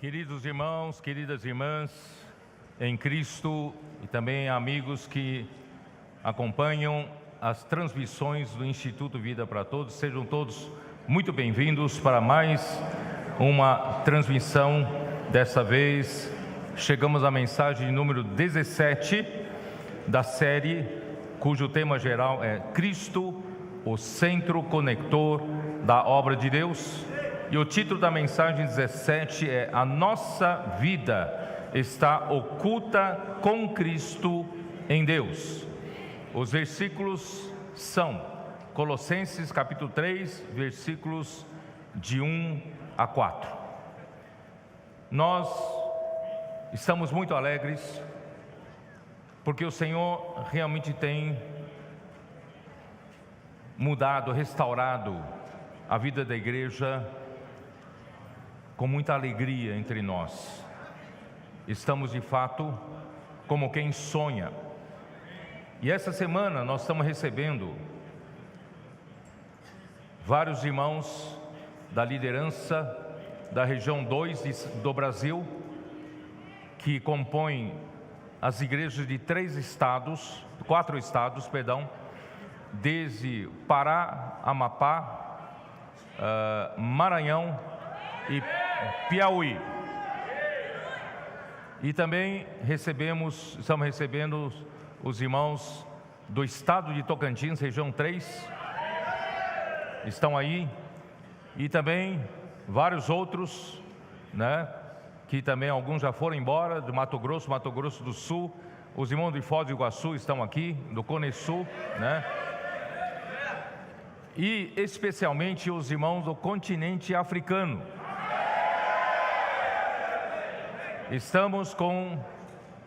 Queridos irmãos, queridas irmãs em Cristo e também amigos que acompanham as transmissões do Instituto Vida para Todos, sejam todos muito bem-vindos para mais uma transmissão. Dessa vez chegamos à mensagem número 17 da série, cujo tema geral é Cristo, o centro conector da obra de Deus. E o título da mensagem 17 é: A nossa vida está oculta com Cristo em Deus. Os versículos são Colossenses capítulo 3, versículos de 1 a 4. Nós estamos muito alegres porque o Senhor realmente tem mudado, restaurado a vida da igreja com muita alegria entre nós. Estamos de fato como quem sonha. E essa semana nós estamos recebendo vários irmãos da liderança da região 2 do Brasil, que compõem as igrejas de 4 estados, desde Pará, Amapá, Maranhão e Piauí. E também estamos recebendo os irmãos do estado de Tocantins, região 3, estão aí, e também vários outros, que também alguns já foram embora, do Mato Grosso do Sul. Os irmãos de Foz do Iguaçu estão aqui, do Cone Sul, e especialmente os irmãos do continente africano. Estamos com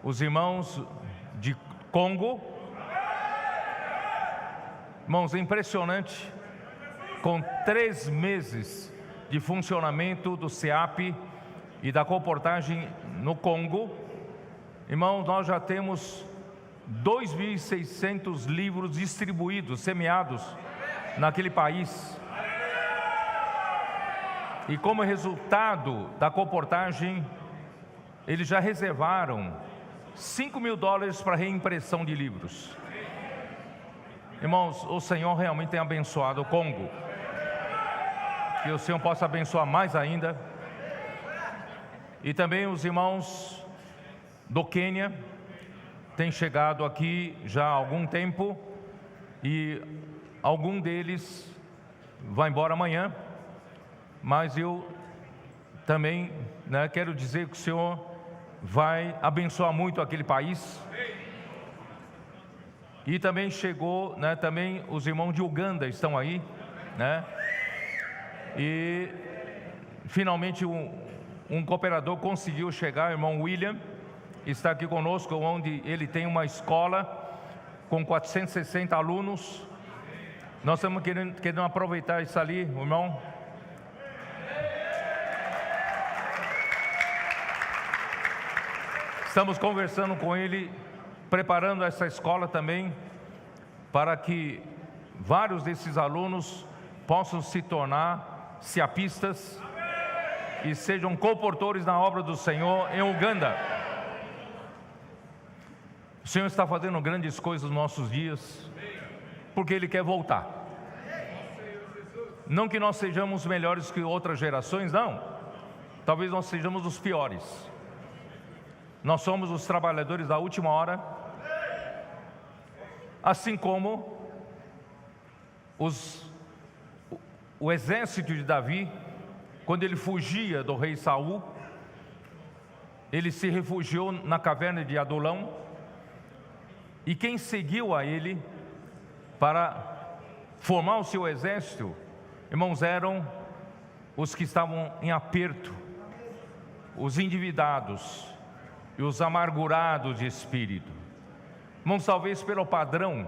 os irmãos de Congo. Irmãos, é impressionante, com 3 meses de funcionamento do SEAP e da comportagem no Congo, irmãos, nós já temos 2.600 livros distribuídos, semeados naquele país. E como resultado da comportagem, eles já reservaram $5.000 para reimpressão de livros. Irmãos, o Senhor realmente tem abençoado o Congo. Que o Senhor possa abençoar mais ainda. E também os irmãos do Quênia têm chegado aqui já há algum tempo, e algum deles vai embora amanhã. Mas eu também quero dizer que o Senhor vai abençoar muito aquele país. E também chegou, também os irmãos de Uganda estão aí, E finalmente um cooperador conseguiu chegar, o irmão William, está aqui conosco, onde ele tem uma escola com 460 alunos. Nós estamos querendo aproveitar isso ali, irmão. Estamos conversando com ele, preparando essa escola também, para que vários desses alunos possam se tornar seapistas e sejam comportores na obra do Senhor em Uganda. O Senhor está fazendo grandes coisas nos nossos dias, porque Ele quer voltar. Não que nós sejamos melhores que outras gerações, não. Talvez nós sejamos os piores. Nós somos os trabalhadores da última hora, assim como o exército de Davi, quando ele fugia do rei Saul, ele se refugiou na caverna de Adulão, e quem seguiu a ele para formar o seu exército, irmãos, eram os que estavam em aperto, os endividados e os amargurados de espírito. Irmãos, talvez pelo padrão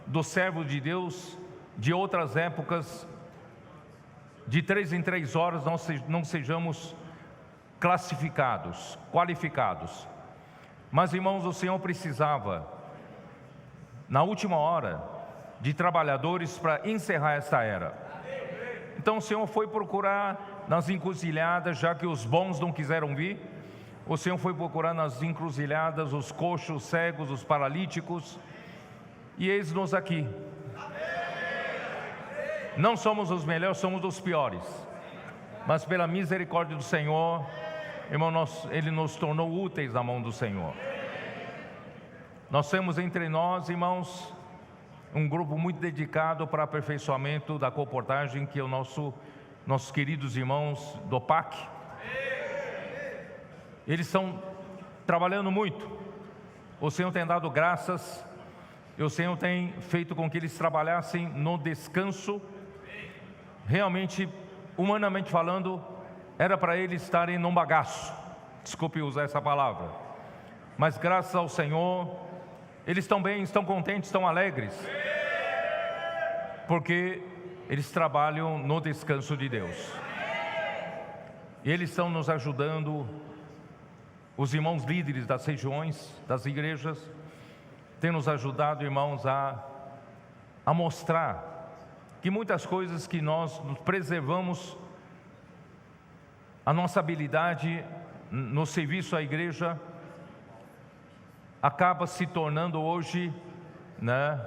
dos servos de Deus de outras épocas, de 3 em 3 horas não sejamos qualificados. Mas, irmãos, o Senhor precisava, na última hora, de trabalhadores para encerrar esta era. Então o Senhor foi procurar nas encruzilhadas, já que os bons não quiseram vir. O Senhor foi procurar nas encruzilhadas os coxos, os cegos, os paralíticos, e eis-nos aqui. Não somos os melhores, somos os piores, mas pela misericórdia do Senhor, irmão, Ele nos tornou úteis na mão do Senhor. Nós temos entre nós, irmãos, um grupo muito dedicado para aperfeiçoamento da comportagem, que é o nossos queridos irmãos do PAC. Eles estão trabalhando muito. O Senhor tem dado graças, e o Senhor tem feito com que eles trabalhassem no descanso. Realmente, humanamente falando, era para eles estarem num bagaço, desculpe usar essa palavra, mas graças ao Senhor, eles estão bem, estão contentes, estão alegres, porque eles trabalham no descanso de Deus, e eles estão nos ajudando. Os irmãos líderes das regiões, das igrejas, têm nos ajudado, irmãos, a mostrar que muitas coisas que nós nos preservamos, a nossa habilidade no serviço à igreja, acaba se tornando hoje, né,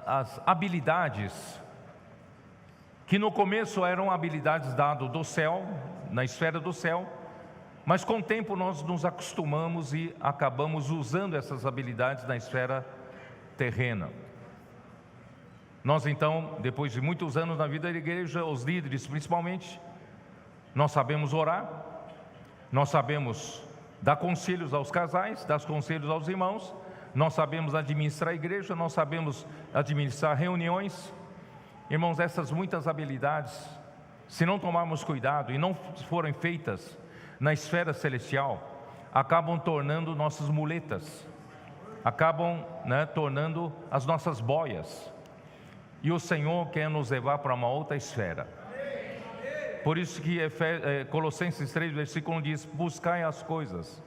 as habilidades que no começo eram habilidades dadas do céu, na esfera do céu, mas com o tempo nós nos acostumamos e acabamos usando essas habilidades na esfera terrena. Nós então, depois de muitos anos na vida da igreja, os líderes principalmente, nós sabemos orar, nós sabemos dar conselhos aos casais, dar conselhos aos irmãos, nós sabemos administrar a igreja, nós sabemos administrar reuniões. Irmãos, essas muitas habilidades, se não tomarmos cuidado e não forem feitas na esfera celestial, acabam tornando nossas muletas, acabam, né, tornando as nossas boias. E o Senhor quer nos levar para uma outra esfera. Por isso que Colossenses 3, versículo 1 diz: buscai as coisas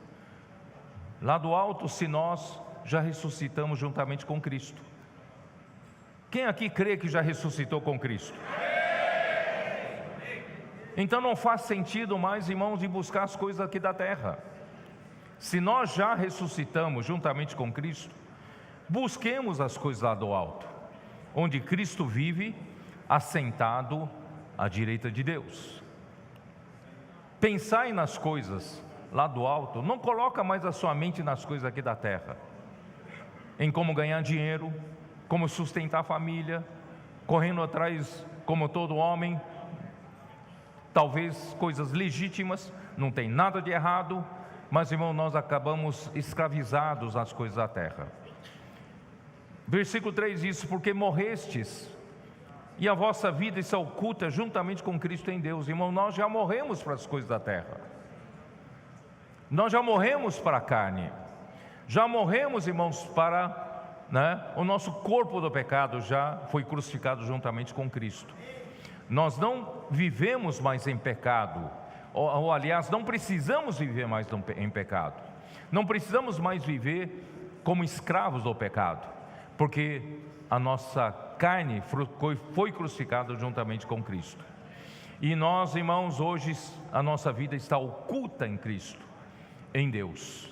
lá do alto, se nós já ressuscitamos juntamente com Cristo. Quem aqui crê que já ressuscitou com Cristo? Então não faz sentido mais, irmãos, de buscar as coisas aqui da terra. Se nós já ressuscitamos juntamente com Cristo, busquemos as coisas lá do alto, onde Cristo vive, assentado à direita de Deus. Pensai nas coisas lá do alto, não coloca mais a sua mente nas coisas aqui da terra, em como ganhar dinheiro, como sustentar a família, correndo atrás como todo homem, talvez coisas legítimas, não tem nada de errado, mas, irmão, nós acabamos escravizados às coisas da terra. Versículo 3 diz: porque morrestes, e a vossa vida está oculta juntamente com Cristo em Deus. Irmão, nós já morremos para as coisas da terra, nós já morremos para a carne, já morremos, irmãos, para... o nosso corpo do pecado já foi crucificado juntamente com Cristo. Nós não vivemos mais em pecado, ou aliás, não precisamos viver mais em pecado. Não precisamos mais viver como escravos do pecado, porque a nossa carne foi crucificada juntamente com Cristo. E nós, irmãos, hoje a nossa vida está oculta em Cristo, em Deus.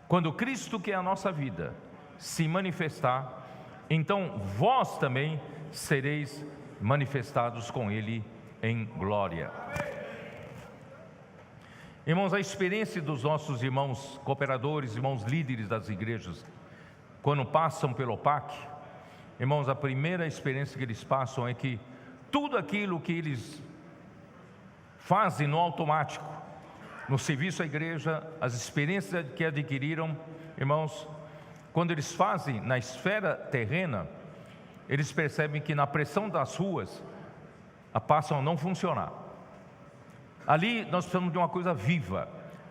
Quando Cristo, que é a nossa vida, se manifestar, então vós também sereis manifestados com Ele em glória. Irmãos, a experiência dos nossos irmãos cooperadores, irmãos líderes das igrejas, quando passam pelo PAC, irmãos, a primeira experiência que eles passam é que tudo aquilo que eles fazem no automático, no serviço à igreja, as experiências que adquiriram, irmãos, quando eles fazem na esfera terrena, eles percebem que na pressão das ruas, passam a não funcionar. Ali nós precisamos de uma coisa viva.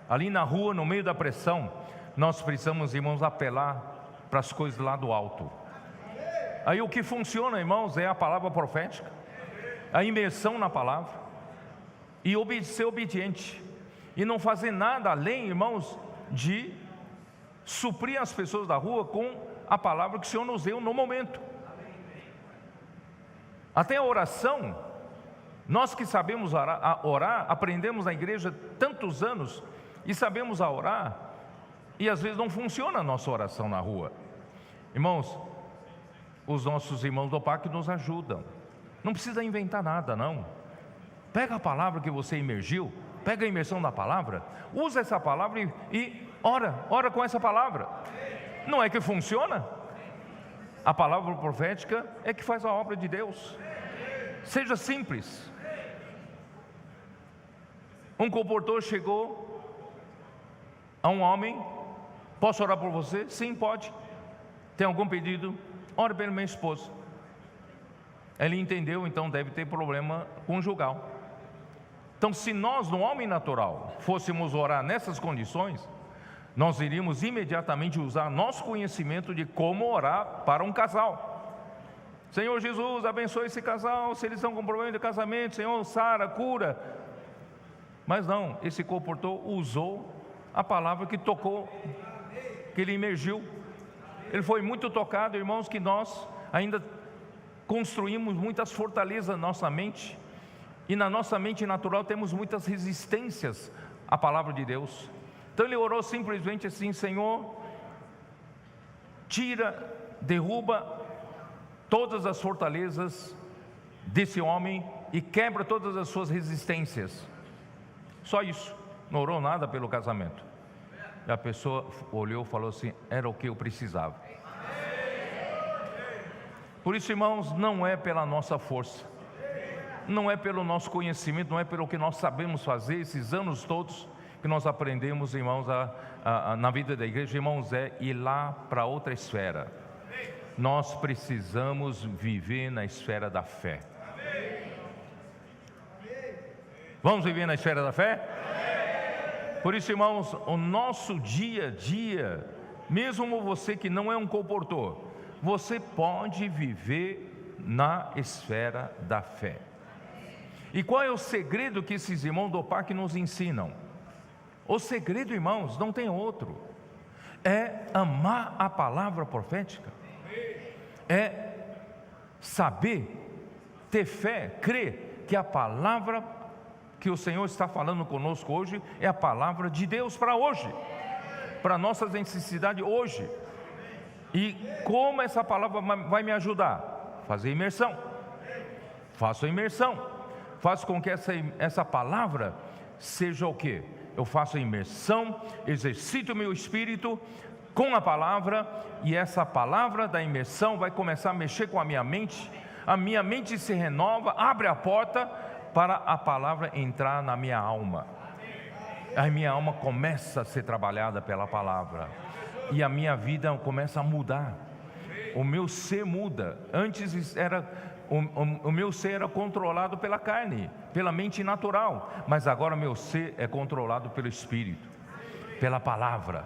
Ali na rua, no meio da pressão, nós precisamos, irmãos, apelar para as coisas lá do alto. Aí o que funciona, irmãos, é a palavra profética, a imersão na palavra, e ser obediente, e não fazer nada além, irmãos, de suprir as pessoas da rua com a palavra que o Senhor nos deu no momento. Até a oração, nós que sabemos orar, aprendemos na igreja tantos anos e sabemos orar, e às vezes não funciona a nossa oração na rua. Irmãos, os nossos irmãos do PAC nos ajudam. Não precisa inventar nada, não. Pega a palavra que você imergiu, pega a imersão da palavra, usa essa palavra e ora com essa palavra. Não é que funciona? A palavra profética é que faz a obra de Deus. Seja simples. Um comportor chegou a um homem: posso orar por você? Sim, pode. Tem algum pedido? Ore pela minha esposa. Ele entendeu, então deve ter problema conjugal. Então, se nós, no homem natural, fôssemos orar nessas condições, nós iríamos imediatamente usar nosso conhecimento de como orar para um casal. Senhor Jesus, abençoe esse casal, se eles estão com problema de casamento, Senhor, sara, cura. Mas não, esse comportor usou a palavra que tocou, que ele imergiu. Ele foi muito tocado, irmãos, que nós ainda construímos muitas fortalezas na nossa mente, e na nossa mente natural temos muitas resistências à palavra de Deus. Então ele orou simplesmente assim: Senhor, tira, derruba todas as fortalezas desse homem e quebra todas as suas resistências. Só isso, não orou nada pelo casamento. E a pessoa olhou e falou assim: era o que eu precisava. Por isso, irmãos, não é pela nossa força, não é pelo nosso conhecimento, não é pelo que nós sabemos fazer esses anos todos que nós aprendemos, irmãos, na vida da igreja, irmãos, é ir lá para outra esfera. Nós precisamos viver na esfera da fé. Vamos viver na esfera da fé? Por isso, irmãos, o nosso dia a dia, mesmo você que não é um comportor, você pode viver na esfera da fé. E qual é o segredo que esses irmãos do PAC nos ensinam? O segredo, irmãos, não tem outro. É amar a palavra profética. É saber, ter fé, crer que a palavra que o Senhor está falando conosco hoje é a palavra de Deus para hoje, para nossas necessidades hoje. E como essa palavra vai me ajudar? Fazer imersão. Faço a imersão. Faço com que essa palavra seja o quê? Eu faço a imersão, exercito o meu espírito com a palavra, e essa palavra da imersão vai começar a mexer com a minha mente se renova, abre a porta para a palavra entrar na minha alma. A minha alma começa a ser trabalhada pela palavra, e a minha vida começa a mudar. O meu ser muda. Antes o meu ser era controlado pela carne, pela mente natural, mas agora meu ser é controlado pelo Espírito, pela palavra.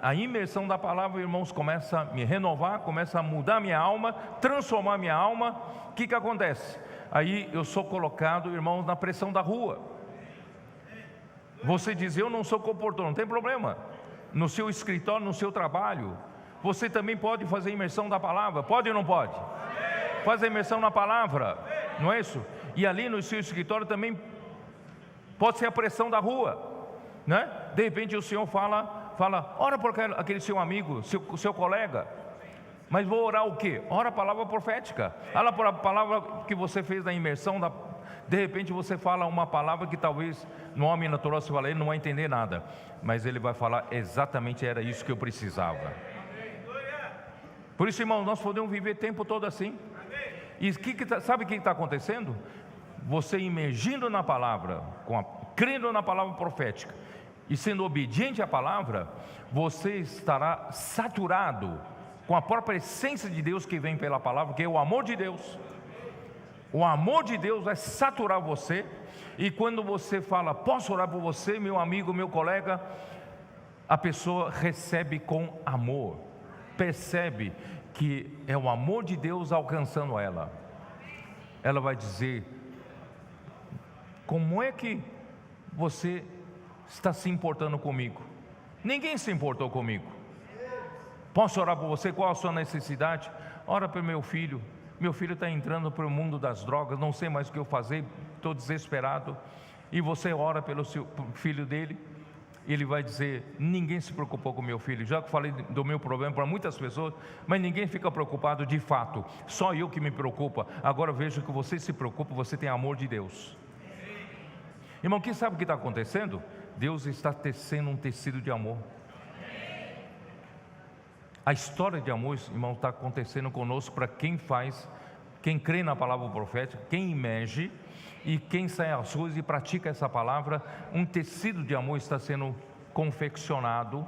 A imersão da palavra, irmãos, começa a me renovar, começa a mudar minha alma, transformar minha alma. O que acontece? Aí eu sou colocado, irmãos, na pressão da rua. Você diz: eu não sou comportor, não tem problema. No seu escritório, no seu trabalho, você também pode fazer imersão da palavra. Pode ou não pode? Faz a imersão na palavra, não é isso? E ali no seu escritório também pode ser a pressão da rua, né? De repente o Senhor fala, ora por aquele seu amigo, seu colega. Mas vou orar o quê? Ora a palavra profética. Ora por a palavra que você fez na imersão. De repente você fala uma palavra que talvez no homem natural você fala, ele não vai entender nada, mas ele vai falar: exatamente era isso que eu precisava. Por isso, irmão, nós podemos viver o tempo todo assim. E sabe o que está acontecendo? Você imergindo na palavra, crendo na palavra profética e sendo obediente à palavra, você estará saturado com a própria essência de Deus que vem pela palavra, que é o amor de Deus. O amor de Deus vai saturar você, e quando você fala: posso orar por você, meu amigo, meu colega, a pessoa recebe com amor, percebe que é o amor de Deus alcançando ela. Ela vai dizer: como é que você está se importando comigo? Ninguém se importou comigo. Posso orar por você? Qual a sua necessidade? Ora pelo meu filho, meu filho está entrando para o mundo das drogas, não sei mais o que eu fazer, estou desesperado. E você ora pelo filho dele, ele vai dizer: ninguém se preocupou com meu filho. Já que falei do meu problema para muitas pessoas, mas ninguém fica preocupado de fato, só eu que me preocupa. Agora vejo que você se preocupa, você tem amor de Deus. Irmão, quem sabe o que está acontecendo? Deus está tecendo um tecido de amor. A história de amor, irmão, está acontecendo conosco para quem faz, quem crê na palavra profética, quem emerge e quem sai às ruas e pratica essa palavra. Um tecido de amor está sendo confeccionado.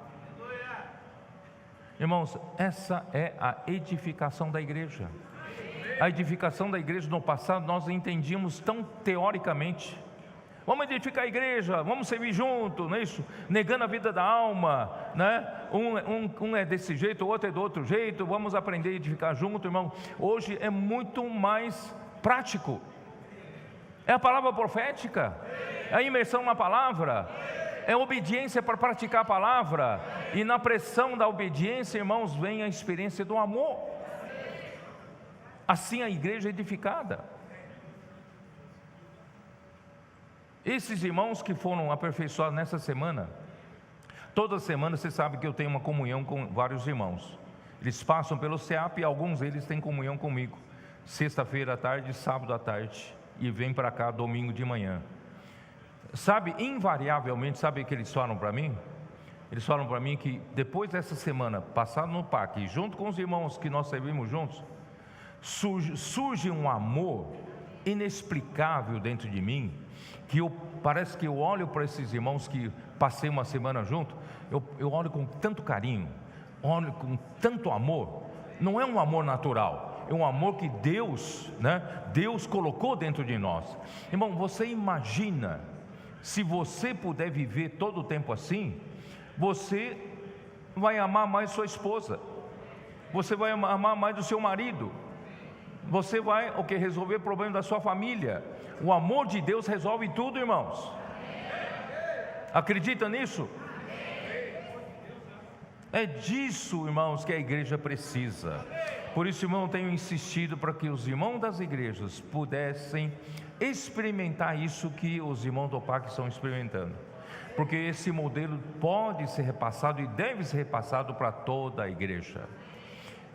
Irmãos, essa é a edificação da igreja. A edificação da igreja no passado nós entendíamos tão teoricamente. Vamos edificar a igreja, vamos servir junto, não é isso? Negando a vida da alma, né? Um é desse jeito, o outro é do outro jeito, vamos aprender a edificar junto, irmão. Hoje é muito mais prático. É a palavra profética, é a imersão na palavra, é a obediência para praticar a palavra. E na pressão da obediência, irmãos, vem a experiência do amor. Assim a igreja é edificada. Esses irmãos que foram aperfeiçoados nessa semana, toda semana você sabe que eu tenho uma comunhão com vários irmãos. Eles passam pelo CEAP e alguns deles têm comunhão comigo, sexta-feira à tarde, sábado à tarde, e vêm para cá domingo de manhã. Sabe, invariavelmente, sabe o que eles falam para mim? Eles falam para mim que depois dessa semana passada no PAC, junto com os irmãos que nós servimos juntos, surge um amor inexplicável dentro de mim, que parece que eu olho para esses irmãos que passei uma semana junto, eu olho com tanto carinho, olho com tanto amor. Não é um amor natural, é um amor que Deus, né? Deus colocou dentro de nós. Irmão, você imagina, se você puder viver todo o tempo assim, você vai amar mais sua esposa, você vai amar mais o seu marido, você vai resolver o problema da sua família. O amor de Deus resolve tudo, irmãos. Acredita nisso? É disso, irmãos, que a igreja precisa. Por isso, irmão, eu tenho insistido para que os irmãos das igrejas pudessem experimentar isso que os irmãos do PAC estão experimentando, porque esse modelo pode ser repassado e deve ser repassado para toda a igreja.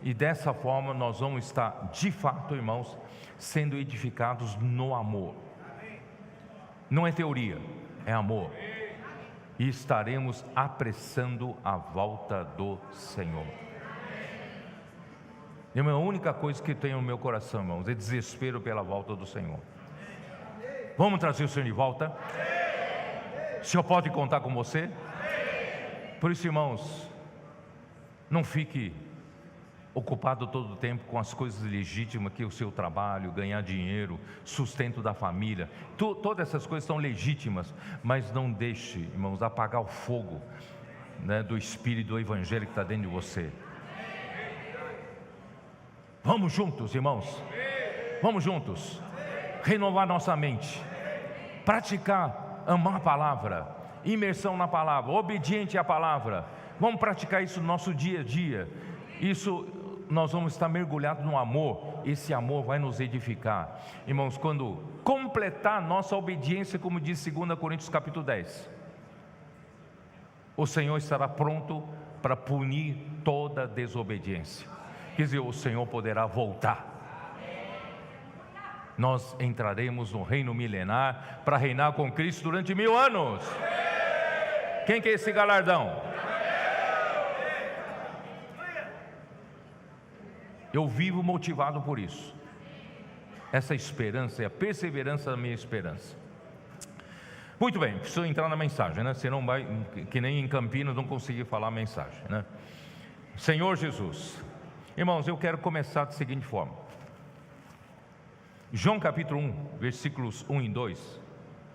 E dessa forma nós vamos estar, de fato, irmãos, sendo edificados no amor. Não é teoria, é amor. E estaremos apressando a volta do Senhor. Irmão, a única coisa que tenho no meu coração, irmãos, é desespero pela volta do Senhor. Vamos trazer o Senhor de volta? O Senhor pode contar com você? Por isso, irmãos, não fique ocupado todo o tempo com as coisas legítimas, que é o seu trabalho, ganhar dinheiro, sustento da família. Todas essas coisas são legítimas, mas não deixe, irmãos, apagar o fogo, né, do Espírito do Evangelho que está dentro de você. Vamos juntos, irmãos, vamos juntos renovar nossa mente, praticar, amar a palavra, imersão na palavra, obediente à palavra. Vamos praticar isso no nosso dia a dia. Isso, nós vamos estar mergulhados no amor. Esse amor vai nos edificar, irmãos. Quando completar nossa obediência, como diz 2 Coríntios capítulo 10, o Senhor estará pronto para punir toda desobediência. Quer dizer, o Senhor poderá voltar. Nós entraremos no reino milenar para reinar com Cristo durante 1000 anos. Quem quer esse galardão? Eu vivo motivado por isso. Essa esperança é a perseverança da minha esperança. Muito bem, preciso entrar na mensagem, né? Senão vai, que nem em Campinas, não conseguir falar a mensagem, né? Senhor Jesus. Irmãos, eu quero começar da seguinte forma. João capítulo 1, versículos 1 e 2.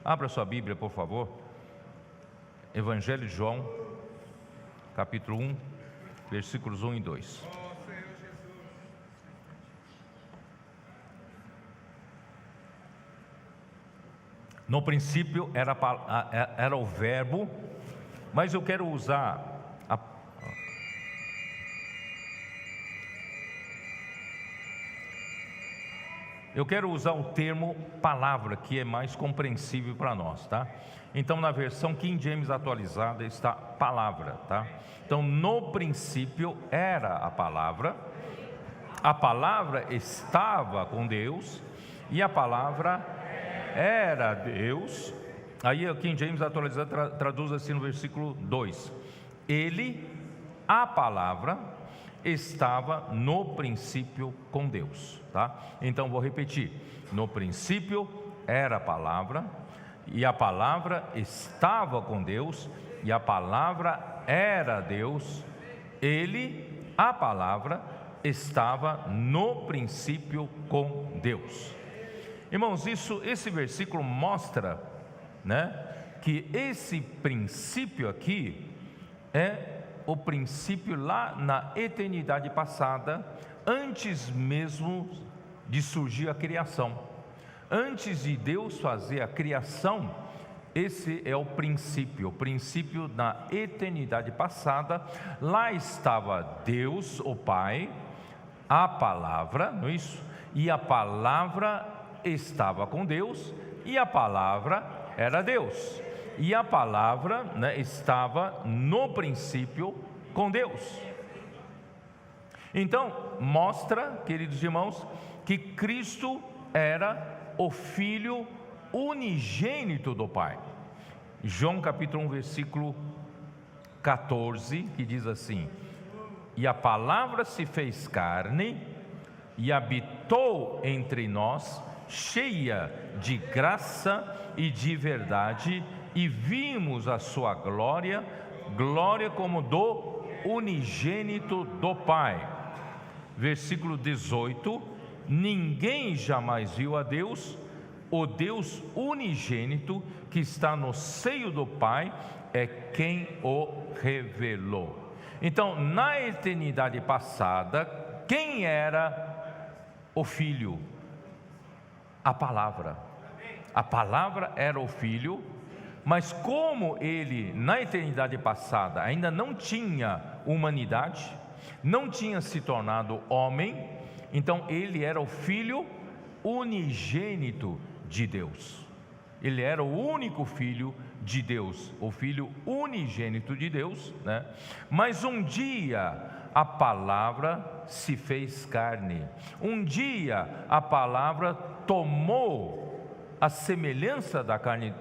Abra sua Bíblia, por favor. Evangelho de João, capítulo 1, versículos 1 e 2. No princípio era o verbo, mas eu quero usar Eu quero usar o termo palavra, que é mais compreensível para nós, tá? Então, na versão King James atualizada está palavra, tá? Então, no princípio era a palavra estava com Deus e a palavra era Deus. Aí o King James atualizado traduz assim no versículo 2: Ele, a palavra, estava no princípio com Deus, tá? Então vou repetir: no princípio era a palavra, e a palavra estava com Deus, e a palavra era Deus. Ele, a palavra, estava no princípio com Deus. Irmãos, esse versículo mostra, né, que esse princípio aqui é o princípio lá na eternidade passada, antes mesmo de surgir a criação. Antes de Deus fazer a criação, esse é o princípio na eternidade passada. Lá estava Deus, o Pai, a palavra, não é isso? E a palavra estava com Deus, e a palavra era Deus. E a palavra, né, estava no princípio com Deus. Então, mostra, queridos irmãos, que Cristo era o Filho unigênito do Pai. João capítulo 1, versículo 14, que diz assim: E a palavra se fez carne e habitou entre nós, cheia de graça e de verdade, e vimos a sua glória, glória como do unigênito do Pai. Versículo 18: Ninguém jamais viu a Deus, o Deus unigênito que está no seio do Pai é quem o revelou. Então, na eternidade passada, quem era o Filho? A palavra. A palavra era o Filho, mas como ele, na eternidade passada, ainda não tinha humanidade, não tinha se tornado homem, então ele era o Filho unigênito de Deus. Ele era o único Filho de Deus, o Filho unigênito de Deus, né? Mas um dia a palavra se fez carne. Um dia a palavra tomou a semelhança da carne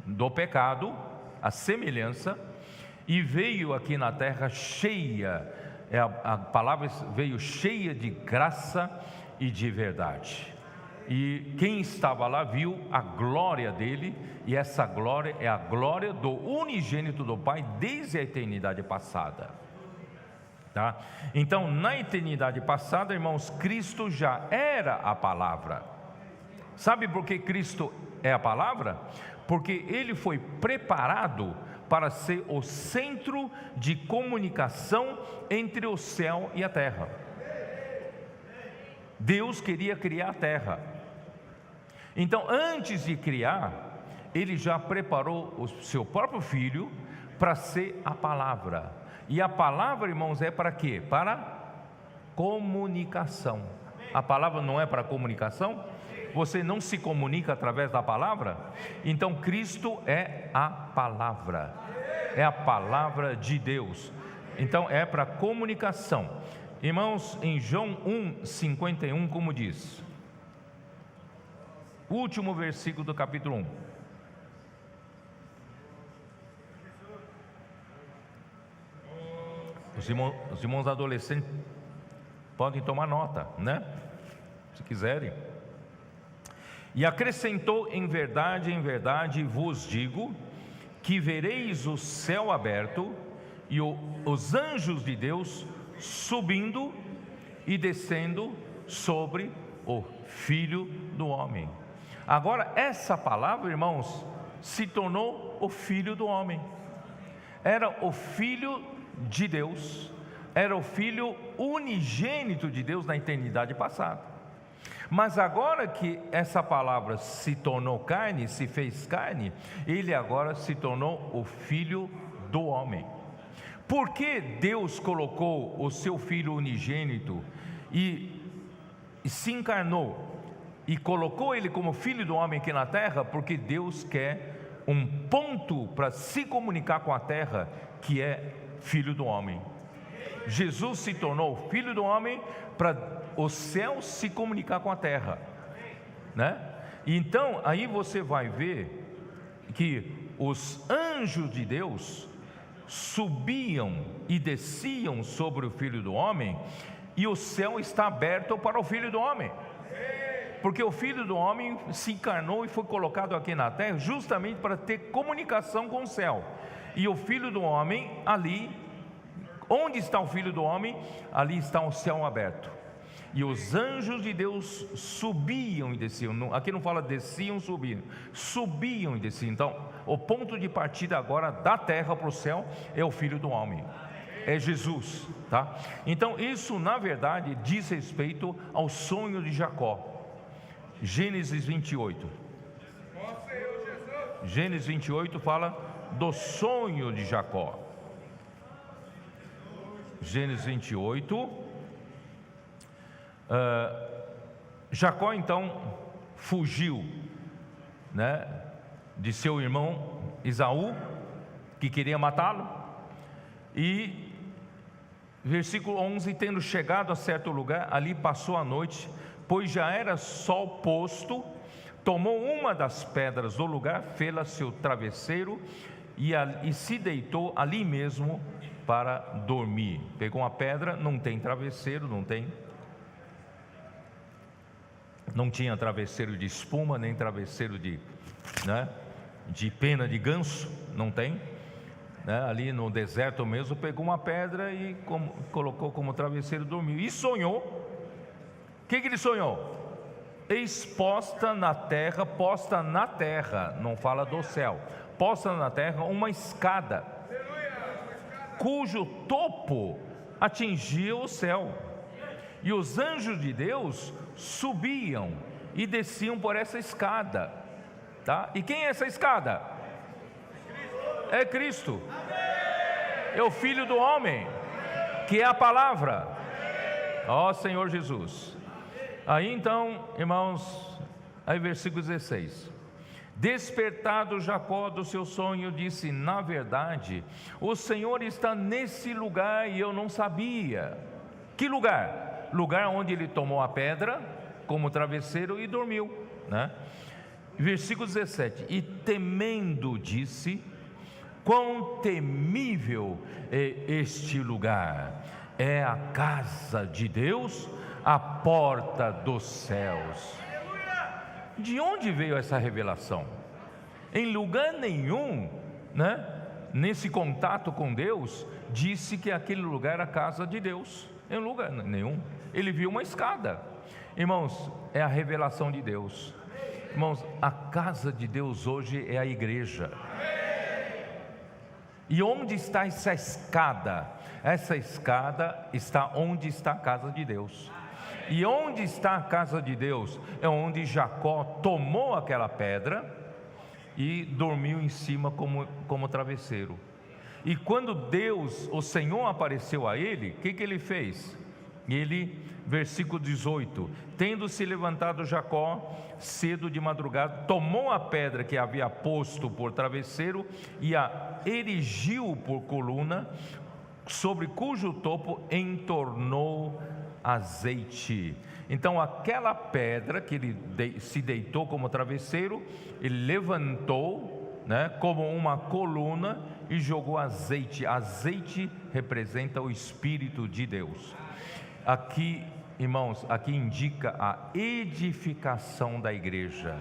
do pecado, a semelhança, e veio aqui na terra cheia, a palavra veio cheia de graça e de verdade. E quem estava lá viu a glória dele, e essa glória é a glória do unigênito do Pai desde a eternidade passada, tá? Então, na eternidade passada, irmãos, Cristo já era a palavra. Sabe por que Cristo é a palavra? Porque ele foi preparado para ser o centro de comunicação entre o céu e a terra. Deus queria criar a terra. Então, antes de criar, ele já preparou o seu próprio filho para ser a palavra. E a palavra, irmãos, é para quê? Para comunicação. A palavra não é para comunicação? Você não se comunica através da palavra? Então Cristo é a palavra. É a palavra de Deus. Então é para comunicação. Irmãos, em João 1:51, como diz, o último versículo do capítulo 1. Os irmãos adolescentes podem tomar nota, né? Se quiserem. E acrescentou: em verdade vos digo, que vereis o céu aberto e os anjos de Deus subindo e descendo sobre o Filho do Homem. Agora, essa palavra, irmãos, se tornou o Filho do Homem. Era o Filho de Deus, era o Filho unigênito de Deus na eternidade passada. Mas agora que essa palavra se tornou carne, se fez carne, ele agora se tornou o Filho do Homem. Por que Deus colocou o seu Filho unigênito e se encarnou e colocou ele como filho do homem aqui na terra, porque Deus quer um ponto para se comunicar com a terra, que é filho do homem. Jesus se tornou filho do homem para o céu se comunicar com a terra, né? Então aí você vai ver que os anjos de Deus subiam e desciam sobre o filho do homem, e o céu está aberto para o filho do homem, porque o filho do homem se encarnou e foi colocado aqui na terra justamente para ter comunicação com o céu. E o filho do homem ali, onde está o filho do homem, ali está o céu aberto. E os anjos de Deus subiam e desciam. Aqui não fala desciam, subiam. Subiam e desciam. Então, o ponto de partida agora da terra para o céu é o filho do homem, é Jesus, tá? Então isso na verdade diz respeito ao sonho de Jacó. Gênesis 28. Gênesis 28 fala do sonho de Jacó. Gênesis 28. Jacó então fugiu, né, de seu irmão Esaú, que queria matá-lo. E versículo 11: tendo chegado a certo lugar, ali passou a noite, pois já era sol posto. Tomou uma das pedras do lugar, fê-la seu travesseiro e se deitou ali mesmo para dormir. Pegou uma pedra, não tem travesseiro, não tinha travesseiro de espuma, nem travesseiro de pena de ganso, não tem, né? Ali no deserto mesmo, pegou uma pedra e colocou como travesseiro, dormiu. E sonhou. O que ele sonhou? Exposta na terra, posta na terra, não fala do céu, posta na terra uma escada, cujo topo atingia o céu, e os anjos de Deus subiam e desciam por essa escada, tá? E quem é essa escada? É Cristo, é o Filho do homem, que é a palavra, ó Senhor Jesus. Aí então, irmãos, aí versículo 16: despertado Jacó do seu sonho, disse: na verdade, o Senhor está nesse lugar e eu não sabia. Que lugar? Lugar onde ele tomou a pedra como travesseiro e dormiu, né? Versículo 17: e temendo disse: quão temível é este lugar! É a casa de Deus, a porta dos céus. De onde veio essa revelação? Em lugar nenhum, né, nesse contato com Deus, disse que aquele lugar era a casa de Deus. Em lugar nenhum. Ele viu uma escada. Irmãos, é a revelação de Deus. Irmãos, a casa de Deus hoje é a igreja. E onde está essa escada? Essa escada está onde está a casa de Deus. E onde está a casa de Deus? É onde Jacó tomou aquela pedra e dormiu em cima como travesseiro. E quando Deus, o Senhor, apareceu a ele, o que ele fez? Ele, versículo 18: tendo se levantado Jacó cedo de madrugada, tomou a pedra que havia posto por travesseiro e a erigiu por coluna, sobre cujo topo entornou azeite. Então aquela pedra que ele se deitou como travesseiro, ele levantou, né, como uma coluna e jogou azeite. Azeite representa o Espírito de Deus. Aqui, irmãos, aqui indica a edificação da igreja,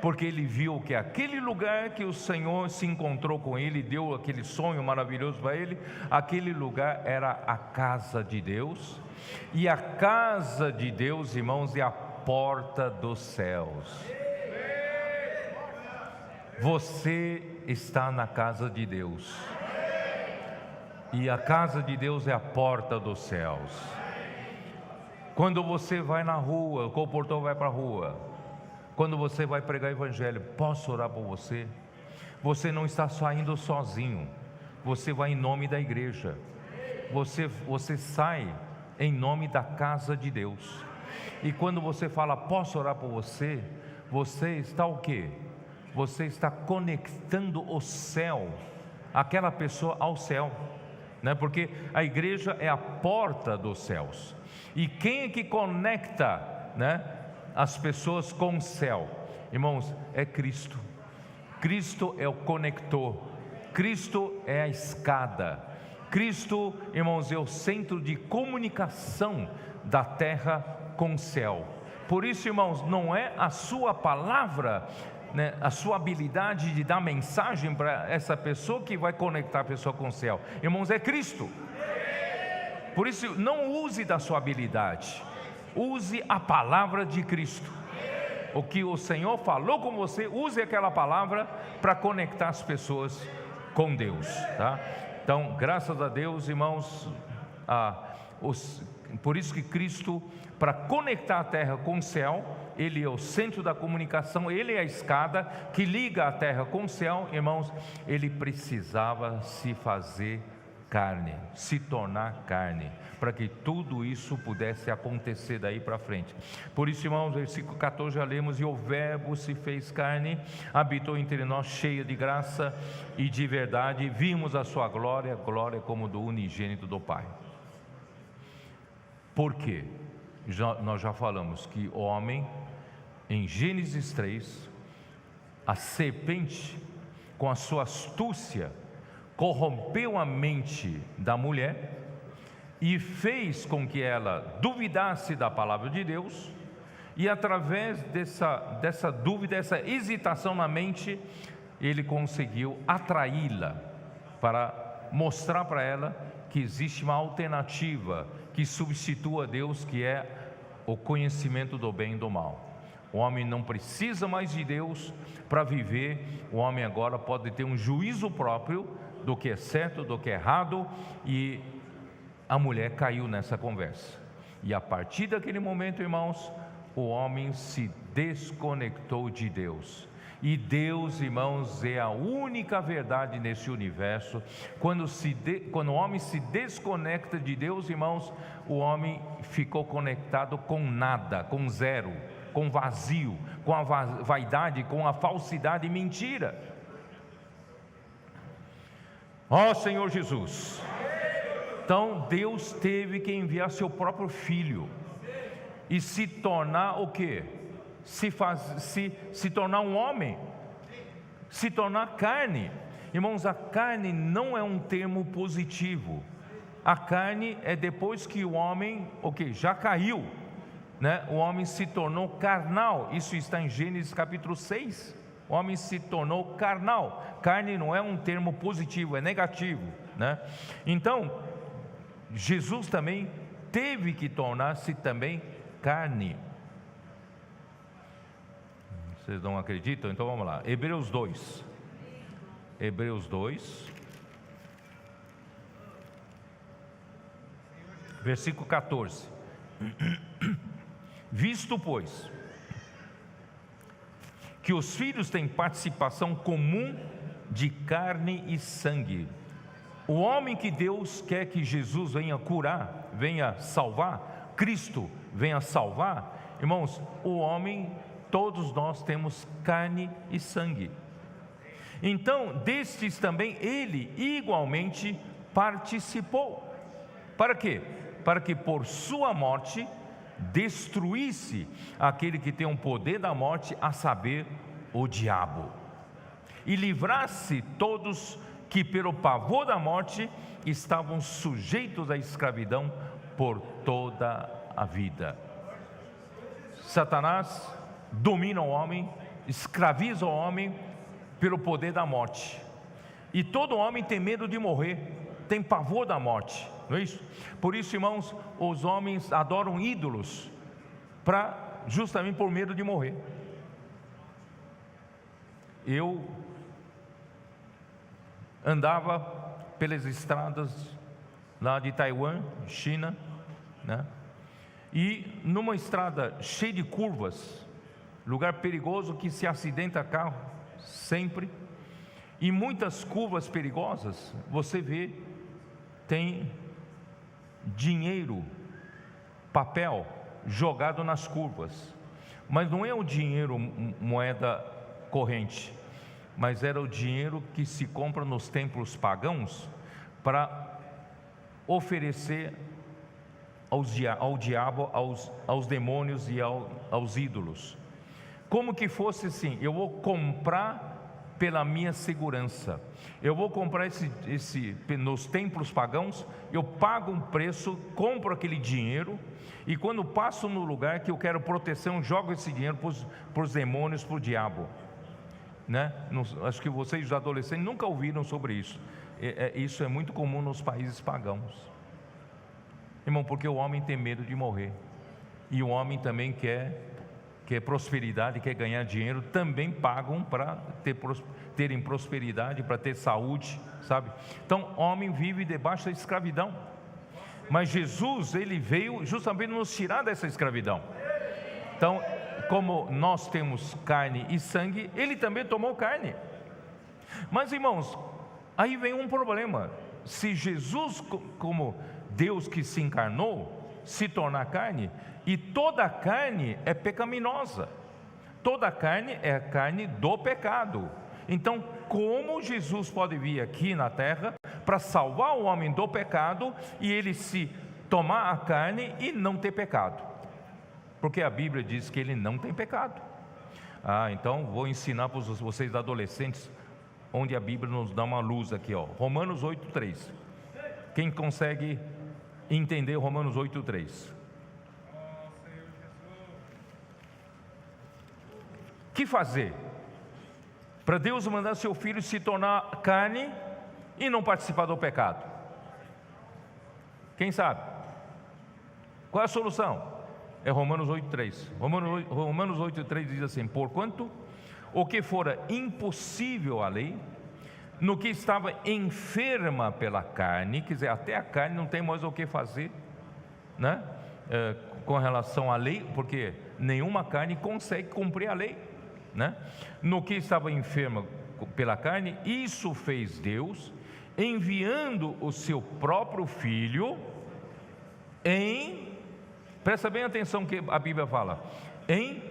porque ele viu que aquele lugar que o Senhor se encontrou com ele, deu aquele sonho maravilhoso para ele, aquele lugar era a casa de Deus. E a casa de Deus, irmãos, é a porta dos céus. Você está na casa de Deus, e a casa de Deus é a porta dos céus. Quando você vai na rua, o portão vai para a rua, quando você vai pregar o evangelho, posso orar por você? Você não está saindo sozinho, você vai em nome da igreja, você sai em nome da casa de Deus. E quando você fala, posso orar por você, você está o quê? Você está conectando o céu, aquela pessoa ao céu, né? Porque a igreja é a porta dos céus. E quem é que conecta, né, as pessoas com o céu? Irmãos, é Cristo. Cristo é o conector, Cristo é a escada, Cristo, irmãos, é o centro de comunicação da terra com o céu. Por isso, irmãos, não é a sua palavra, né, a sua habilidade de dar mensagem para essa pessoa que vai conectar a pessoa com o céu. Irmãos, é Cristo. Por isso, não use da sua habilidade, use a palavra de Cristo. O que o Senhor falou com você, use aquela palavra para conectar as pessoas com Deus, tá? Então, graças a Deus, irmãos, por isso que Cristo, para conectar a terra com o céu, Ele é o centro da comunicação, Ele é a escada que liga a terra com o céu. Irmãos, Ele precisava se fazer carne, se tornar carne, para que tudo isso pudesse acontecer daí para frente. Por isso, irmãos, versículo 14 já lemos: e o verbo se fez carne, habitou entre nós, cheio de graça e de verdade, vimos a sua glória, glória como do unigênito do Pai. Por quê? Nós já falamos que o homem, em Gênesis 3, a serpente, com a sua astúcia, corrompeu a mente da mulher e fez com que ela duvidasse da palavra de Deus, e através dessa dúvida, essa hesitação na mente, ele conseguiu atraí-la para mostrar para ela que existe uma alternativa que substitua Deus, que é o conhecimento do bem e do mal. O homem não precisa mais de Deus para viver, o homem agora pode ter um juízo próprio do que é certo, do que é errado, e a mulher caiu nessa conversa. E a partir daquele momento, irmãos, o homem se desconectou de Deus. E Deus, irmãos, é a única verdade nesse universo. Quando o homem se desconecta de Deus, irmãos, o homem ficou conectado com nada, com zero, com vazio, com a vaidade, com a falsidade e mentira. Ó Senhor Jesus. Então Deus teve que enviar seu próprio Filho e se tornar o quê? Se tornar um homem, se tornar carne. Irmãos, a carne não é um termo positivo. A carne é depois que o homem, já caiu, né? O homem se tornou carnal. Isso está em Gênesis capítulo 6. O homem se tornou carnal. Carne não é um termo positivo, é negativo, né? Então, Jesus também teve que tornar-se também carne. Vocês não acreditam? Então vamos lá. Hebreus 2. Hebreus 2. Versículo 14. Visto, pois, que os filhos têm participação comum de carne e sangue, o homem que Deus quer que Jesus venha curar, venha salvar, Cristo venha salvar, irmãos, o homem, todos nós temos carne e sangue. Então, destes também ele igualmente participou. Para quê? Para que por sua morte destruísse aquele que tem o poder da morte, a saber, o diabo, e livrasse todos que pelo pavor da morte estavam sujeitos à escravidão por toda a vida. Satanás domina o homem, escraviza o homem pelo poder da morte, e todo homem tem medo de morrer, tem pavor da morte, não é isso? Por isso, irmãos, os homens adoram ídolos, justamente por medo de morrer. Eu andava pelas estradas lá de Taiwan, China, né? E numa estrada cheia de curvas, lugar perigoso que se acidenta carro sempre, e muitas curvas perigosas, você vê, tem dinheiro, papel, jogado nas curvas. Mas não é o dinheiro moeda corrente, mas era o dinheiro que se compra nos templos pagãos para oferecer ao diabo, aos demônios e aos ídolos. Como que fosse assim: eu vou comprar pela minha segurança, eu vou comprar nos templos pagãos, eu pago um preço, compro aquele dinheiro, e quando passo no lugar que eu quero proteção, jogo esse dinheiro para os demônios, para o diabo, né? Acho que vocês, os adolescentes, nunca ouviram sobre isso. Isso é muito comum nos países pagãos, irmão, porque o homem tem medo de morrer, e o homem também quer prosperidade, quer ganhar dinheiro, também pagam para terem prosperidade, para ter saúde, sabe? Então, o homem vive debaixo da escravidão, mas Jesus, ele veio justamente nos tirar dessa escravidão. Então, como nós temos carne e sangue, ele também tomou carne. Mas, irmãos, aí vem um problema: se Jesus, como Deus que se encarnou, se tornar carne, e toda a carne é pecaminosa, toda a carne é a carne do pecado. Então, como Jesus pode vir aqui na terra para salvar o homem do pecado, e ele se tomar a carne e não ter pecado? Porque a Bíblia diz que ele não tem pecado. Então vou ensinar para vocês adolescentes, onde a Bíblia nos dá uma luz aqui, ó. Romanos 8:3. Quem consegue entender Romanos 8:3? Que fazer para Deus mandar seu filho se tornar carne e não participar do pecado? Quem sabe? Qual é a solução? É Romanos 8:3. Romanos 8:3 diz assim: porquanto o que fora impossível à lei, no que estava enferma pela carne, quer dizer, até a carne não tem mais o que fazer, né? Com relação à lei, porque nenhuma carne consegue cumprir a lei, né? No que estava enferma pela carne, isso fez Deus, enviando o seu próprio Filho presta bem atenção que a Bíblia fala, em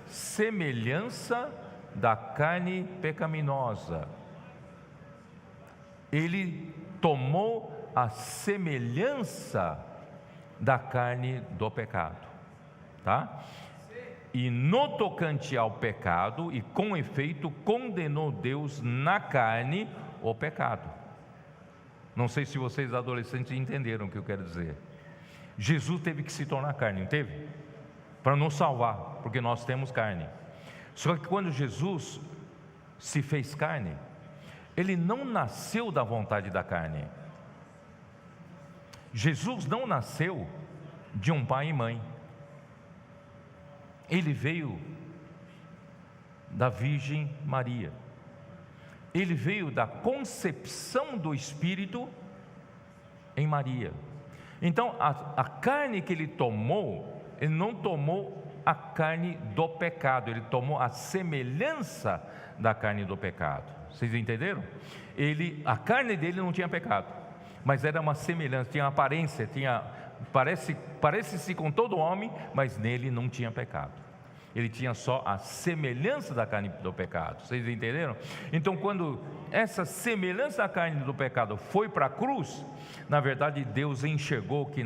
semelhança da carne pecaminosa. Ele tomou a semelhança da carne do pecado, tá? E no tocante ao pecado, e com efeito, condenou Deus na carne o pecado. Não sei se vocês adolescentes entenderam o que eu quero dizer. Jesus teve que se tornar carne, não teve? Para nos salvar, porque nós temos carne. Só que quando Jesus se fez carne, ele não nasceu da vontade da carne. Jesus não nasceu de um pai e mãe. Ele veio da Virgem Maria. Ele veio da concepção do Espírito em Maria. Então, a carne que ele tomou, ele não tomou a carne do pecado, ele tomou a semelhança da carne do pecado. Vocês entenderam? A carne dele não tinha pecado, mas era uma semelhança, tinha aparência, parece-se com todo homem, mas nele não tinha pecado. Ele tinha só a semelhança da carne do pecado. Vocês entenderam? Então, quando essa semelhança da carne do pecado foi para a cruz, na verdade Deus enxergou que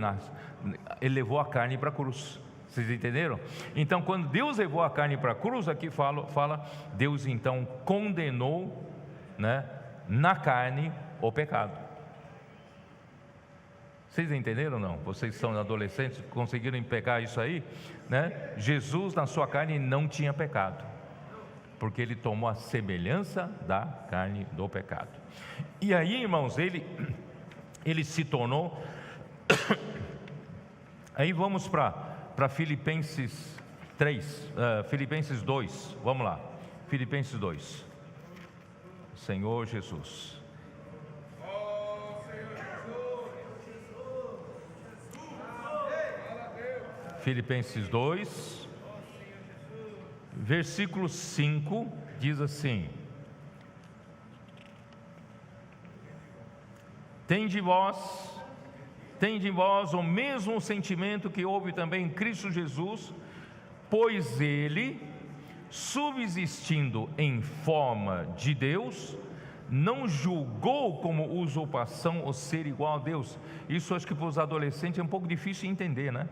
Ele levou a carne para a cruz. Vocês entenderam? Então, quando Deus levou a carne para a cruz, aqui fala, Deus então condenou, né, na carne o pecado. Vocês entenderam ou não? Vocês são adolescentes, conseguiram pegar isso aí, né? Jesus na sua carne não tinha pecado, porque ele tomou a semelhança da carne do pecado. E aí, irmãos, ele se tornou. Aí vamos para Filipenses 3, Filipenses 2, vamos lá, Filipenses 2. Senhor Jesus. Filipenses 2, versículo 5, diz assim: tende vós tende em vós o mesmo sentimento que houve também em Cristo Jesus, pois ele, subsistindo em forma de Deus, não julgou como usurpação o ser igual a Deus. Isso acho que para os adolescentes é um pouco difícil de entender, né?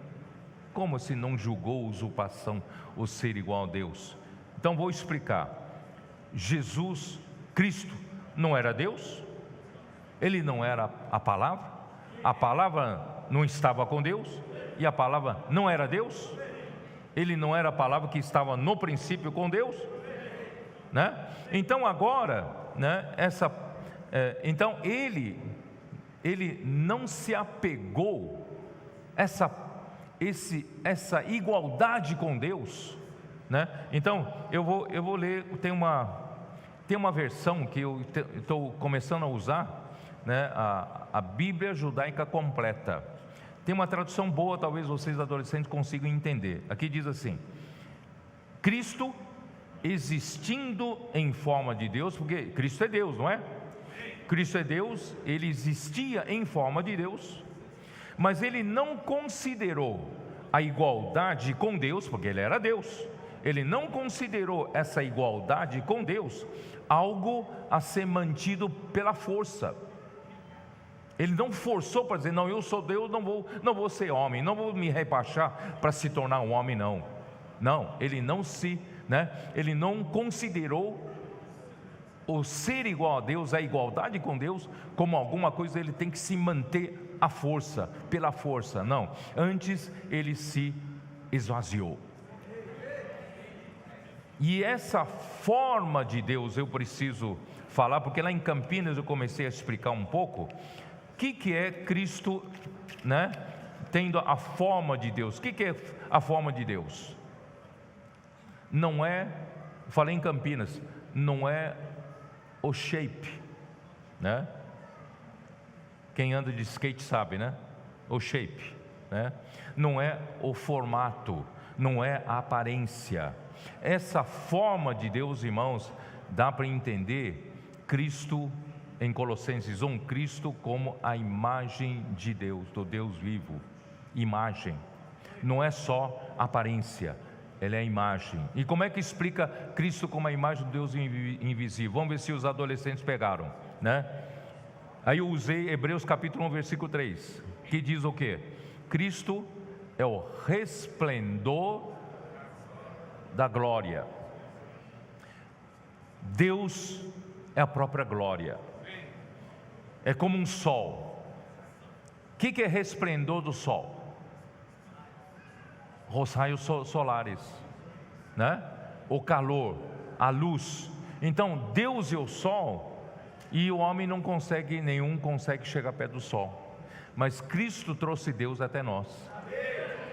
Como se não julgou usurpação o ser igual a Deus? Então vou explicar. Jesus, Cristo, não era Deus? Ele não era a palavra não estava com Deus, e a palavra não era Deus? Ele não era a palavra que estava no princípio com Deus, né? Então agora, né, então ele não se apegou essa igualdade com Deus, né? Então eu vou ler, tem uma versão que eu estou começando a usar, né, a Bíblia Judaica Completa. Tem uma tradução boa, talvez vocês adolescentes consigam entender. Aqui diz assim: Cristo existindo em forma de Deus, porque Cristo é Deus, não é? Cristo é Deus, ele existia em forma de Deus, mas ele não considerou a igualdade com Deus, porque ele era Deus. Ele não considerou essa igualdade com Deus algo a ser mantido pela força. Ele não forçou para dizer, não, eu sou Deus, não vou ser homem, não vou me rebaixar para se tornar um homem, não. Não, ele ele não considerou o ser igual a Deus, a igualdade com Deus, como alguma coisa ele tem que se manter à força, pela força. Não, antes ele se esvaziou. E essa forma de Deus eu preciso falar, porque lá em Campinas eu comecei a explicar um pouco o que é Cristo, né, tendo a forma de Deus. O que é a forma de Deus? Não é, falei em Campinas, não é o shape, né? Quem anda de skate sabe, né? O shape, né? Não é o formato, não é a aparência. Essa forma de Deus, irmãos, dá para entender Cristo em Colossenses 1, Cristo como a imagem de Deus, do Deus vivo. Imagem, não é só aparência, ele é a imagem. E como é que explica Cristo como a imagem do Deus invisível? Vamos ver se os adolescentes pegaram, né? Aí eu usei Hebreus capítulo 1, versículo 3, que diz o quê? Cristo é o resplendor da glória. Deus é a própria glória. É como um sol. O que é resplendor do sol? Os raios solares, né? O calor, a luz. Então Deus é o sol, e o homem não consegue, nenhum consegue chegar perto do sol. Mas Cristo trouxe Deus até nós.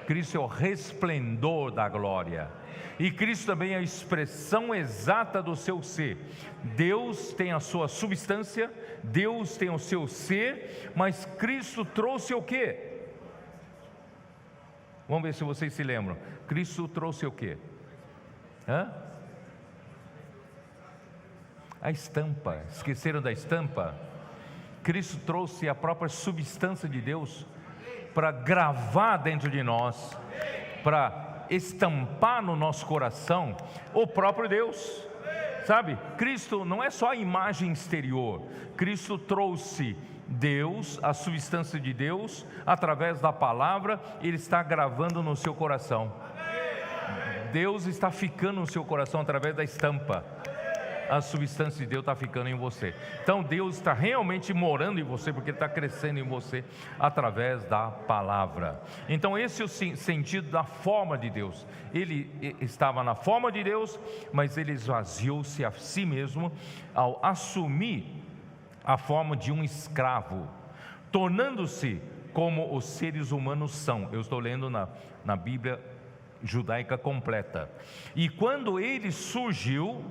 Cristo é o resplendor da glória. E Cristo também é a expressão exata do seu ser. Deus tem a sua substância, Deus tem o seu ser, mas Cristo trouxe o quê? Vamos ver se vocês se lembram. Cristo trouxe o quê? A estampa. Esqueceram da estampa? Cristo trouxe a própria substância de Deus para gravar dentro de nós, para estampar no nosso coração o próprio Deus, sabe? Cristo não é só a imagem exterior. Cristo trouxe Deus, a substância de Deus, através da palavra. Ele está gravando no seu coração. Deus está ficando no seu coração através da estampa. A substância de Deus está ficando em você. Então Deus está realmente morando em você, porque Ele está crescendo em você através da palavra. Então esse é o sentido da forma de Deus. Ele estava na forma de Deus, mas Ele esvaziou-se a si mesmo ao assumir a forma de um escravo, tornando-se como os seres humanos são. Eu estou lendo na Bíblia Judaica Completa. E quando Ele surgiu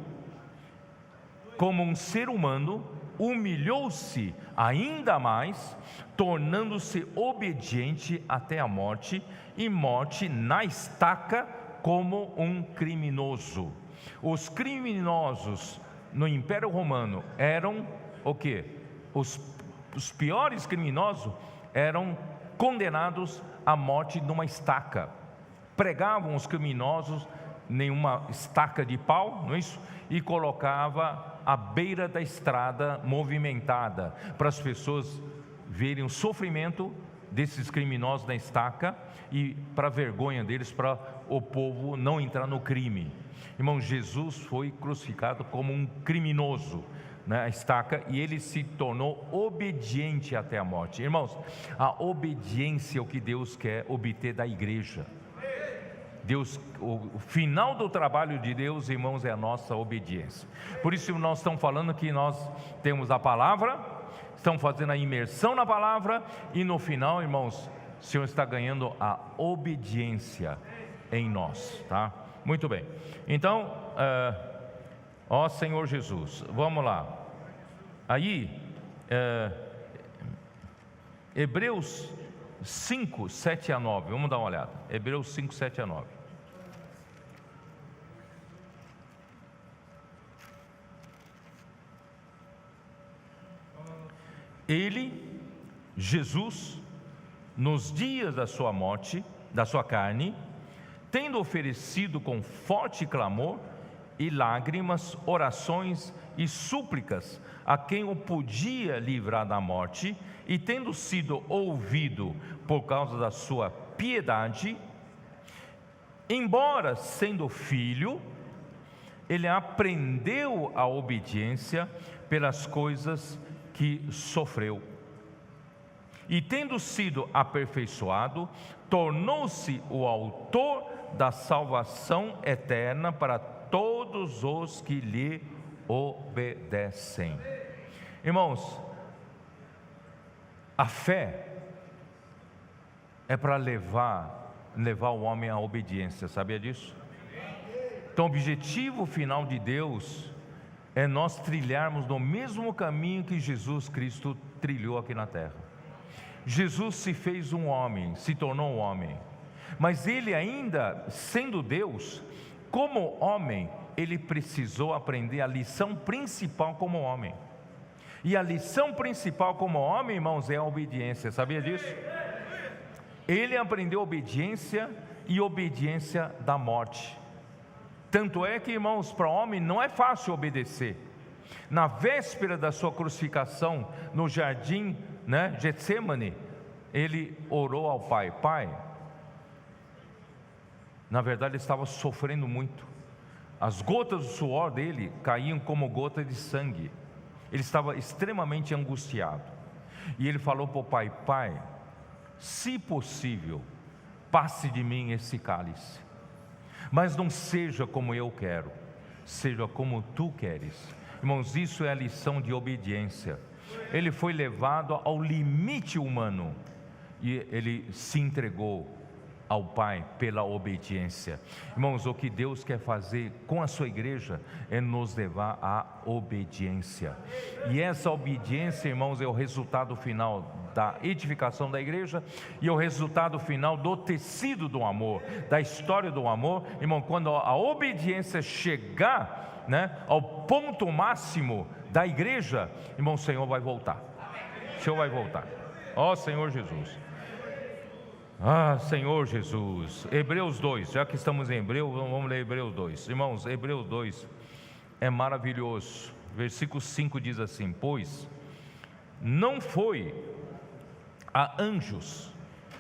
como um ser humano, humilhou-se ainda mais, tornando-se obediente até a morte, e morte na estaca como um criminoso. Os criminosos no Império Romano eram o quê? Os piores criminosos eram condenados à morte numa estaca. Pregavam os criminosos em uma estaca de pau, não é isso? E colocava à beira da estrada movimentada, para as pessoas verem o sofrimento desses criminosos na estaca e para a vergonha deles, para o povo não entrar no crime. Irmão, Jesus foi crucificado como um criminoso na estaca, e ele se tornou obediente até a morte. Irmãos, a obediência é o que Deus quer obter da igreja. Deus, o final do trabalho de Deus, irmãos, é a nossa obediência. Por isso nós estamos falando que nós temos a palavra, estamos fazendo a imersão na palavra, e no final, irmãos, o Senhor está ganhando a obediência em nós, tá? Muito bem. Então, ó Senhor Jesus, vamos lá. Aí, Hebreus 5, 7 a 9, vamos dar uma olhada. Hebreus 5, 7 a 9. Ele, Jesus, nos dias da sua morte, da sua carne, tendo oferecido com forte clamor e lágrimas, orações e súplicas a quem o podia livrar da morte, e tendo sido ouvido por causa da sua piedade, embora sendo filho, ele aprendeu a obediência pelas coisas que sofreu. E tendo sido aperfeiçoado, tornou-se o autor da salvação eterna para todos os que lhe obedecem. Irmãos, a fé é para levar o homem à obediência, sabia disso? Então o objetivo final de Deus é nós trilharmos no mesmo caminho que Jesus Cristo trilhou aqui na terra. Jesus se fez um homem, se tornou um homem, mas ele ainda sendo Deus, como homem, ele precisou aprender a lição principal como homem. E a lição principal como homem, irmãos, é a obediência, sabia disso? Ele aprendeu obediência e obediência da morte. Tanto é que, irmãos, para o homem não é fácil obedecer. Na véspera da sua crucificação, no jardim, Getsemane, ele orou ao Pai. Pai, na verdade ele estava sofrendo muito. As gotas do suor dele caíam como gotas de sangue. Ele estava extremamente angustiado. E ele falou para o Pai: Pai, se possível, passe de mim esse cálice, mas não seja como eu quero, seja como tu queres. Irmãos, isso é a lição de obediência. Ele foi levado ao limite humano e ele se entregou ao Pai pela obediência. Irmãos, o que Deus quer fazer com a sua igreja é nos levar à obediência. E essa obediência, irmãos, é o resultado final da edificação da igreja e é o resultado final do tecido do amor, da história do amor. Irmão, quando a obediência chegar, ao ponto máximo da igreja, irmão, o Senhor vai voltar. O Senhor vai voltar. Ó Senhor Jesus. Ah, Senhor Jesus. Hebreus 2, já que estamos em Hebreus, vamos ler Hebreus 2. Irmãos, Hebreus 2 é maravilhoso. Versículo 5 diz assim: pois não foi a anjos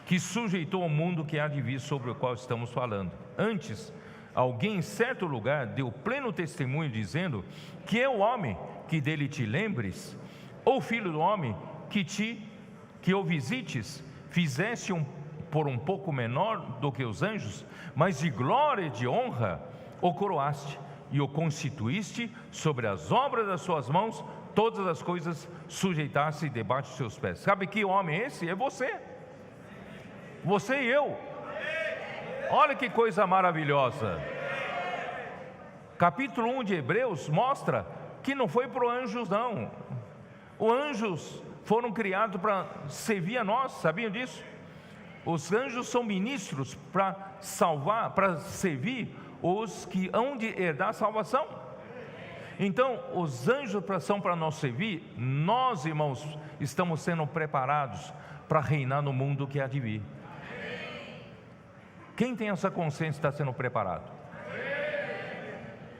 que sujeitou o mundo que há de vir, sobre o qual estamos falando. Antes, alguém em certo lugar deu pleno testemunho, dizendo que é o homem que dele te lembres, ou filho do homem que o visites, fizeste por um pouco menor do que os anjos, mas de glória e de honra o coroaste e o constituíste sobre as obras das suas mãos, todas as coisas sujeitaste debaixo dos seus pés. Sabe que homem é esse? É você e eu. Olha que coisa maravilhosa. Capítulo 1 de Hebreus mostra que não foi para os anjos, não. Os anjos foram criados para servir a nós, sabiam disso? Os anjos são ministros para salvar, para servir os que hão de herdar a salvação. Então, os anjos são para nós servir. Nós, irmãos, estamos sendo preparados para reinar no mundo que há de vir. Quem tem essa consciência está sendo preparado.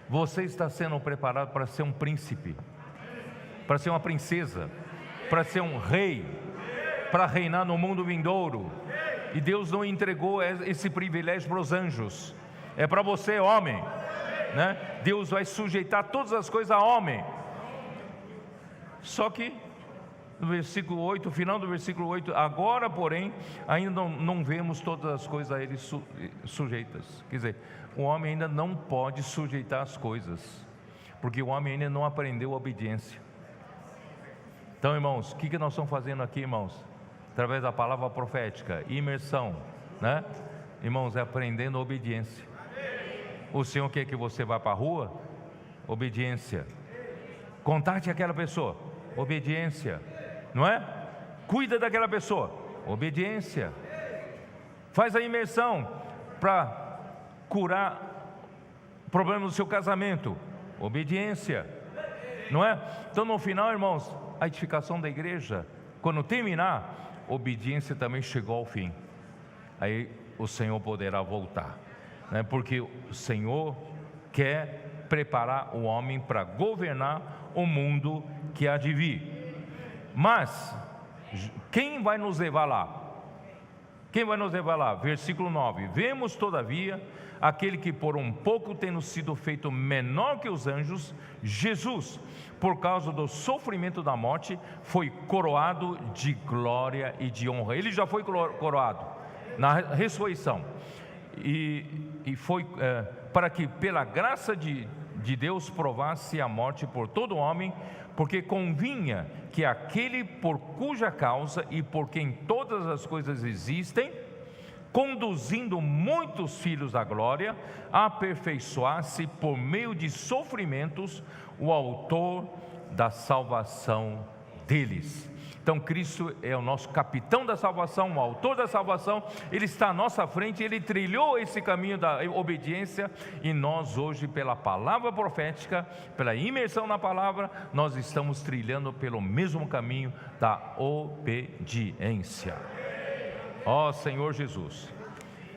Você está sendo preparado para ser um príncipe, para ser uma princesa, para ser um rei, para reinar no mundo vindouro. E Deus não entregou esse privilégio para os anjos, é para você, homem, né? Deus vai sujeitar todas as coisas a homem. Só que no versículo 8, final do versículo 8, agora porém ainda não vemos todas as coisas a ele sujeitas. Quer dizer, o homem ainda não pode sujeitar as coisas, porque o homem ainda não aprendeu a obediência. Então, irmãos, o que nós estamos fazendo aqui, irmãos? Através da palavra profética, imersão, né? Irmãos, é aprendendo a obediência. O Senhor quer que você vá para a rua? Obediência. Contate aquela pessoa, obediência, não é? Cuida daquela pessoa, obediência. Faz a imersão para curar problemas do seu casamento, obediência, não é? Então, no final, irmãos, a edificação da igreja, quando terminar, obediência também chegou ao fim. Aí o Senhor poderá voltar, né? Porque o Senhor quer preparar o homem para governar o mundo que há de vir. Mas quem vai nos levar lá? Quem vai nos levar lá? Versículo 9: vemos todavia aquele que por um pouco tendo sido feito menor que os anjos, Jesus, por causa do sofrimento da morte, foi coroado de glória e de honra. Ele já foi coroado na ressurreição, e foi para que pela graça de Deus provasse a morte por todo homem, porque convinha que aquele por cuja causa e por quem todas as coisas existem, conduzindo muitos filhos à glória, aperfeiçoasse por meio de sofrimentos o autor da salvação deles. Então Cristo é o nosso capitão da salvação, o autor da salvação. Ele está à nossa frente, Ele trilhou esse caminho da obediência, e nós hoje, pela palavra profética, pela imersão na palavra, nós estamos trilhando pelo mesmo caminho da obediência. Ó Senhor Jesus.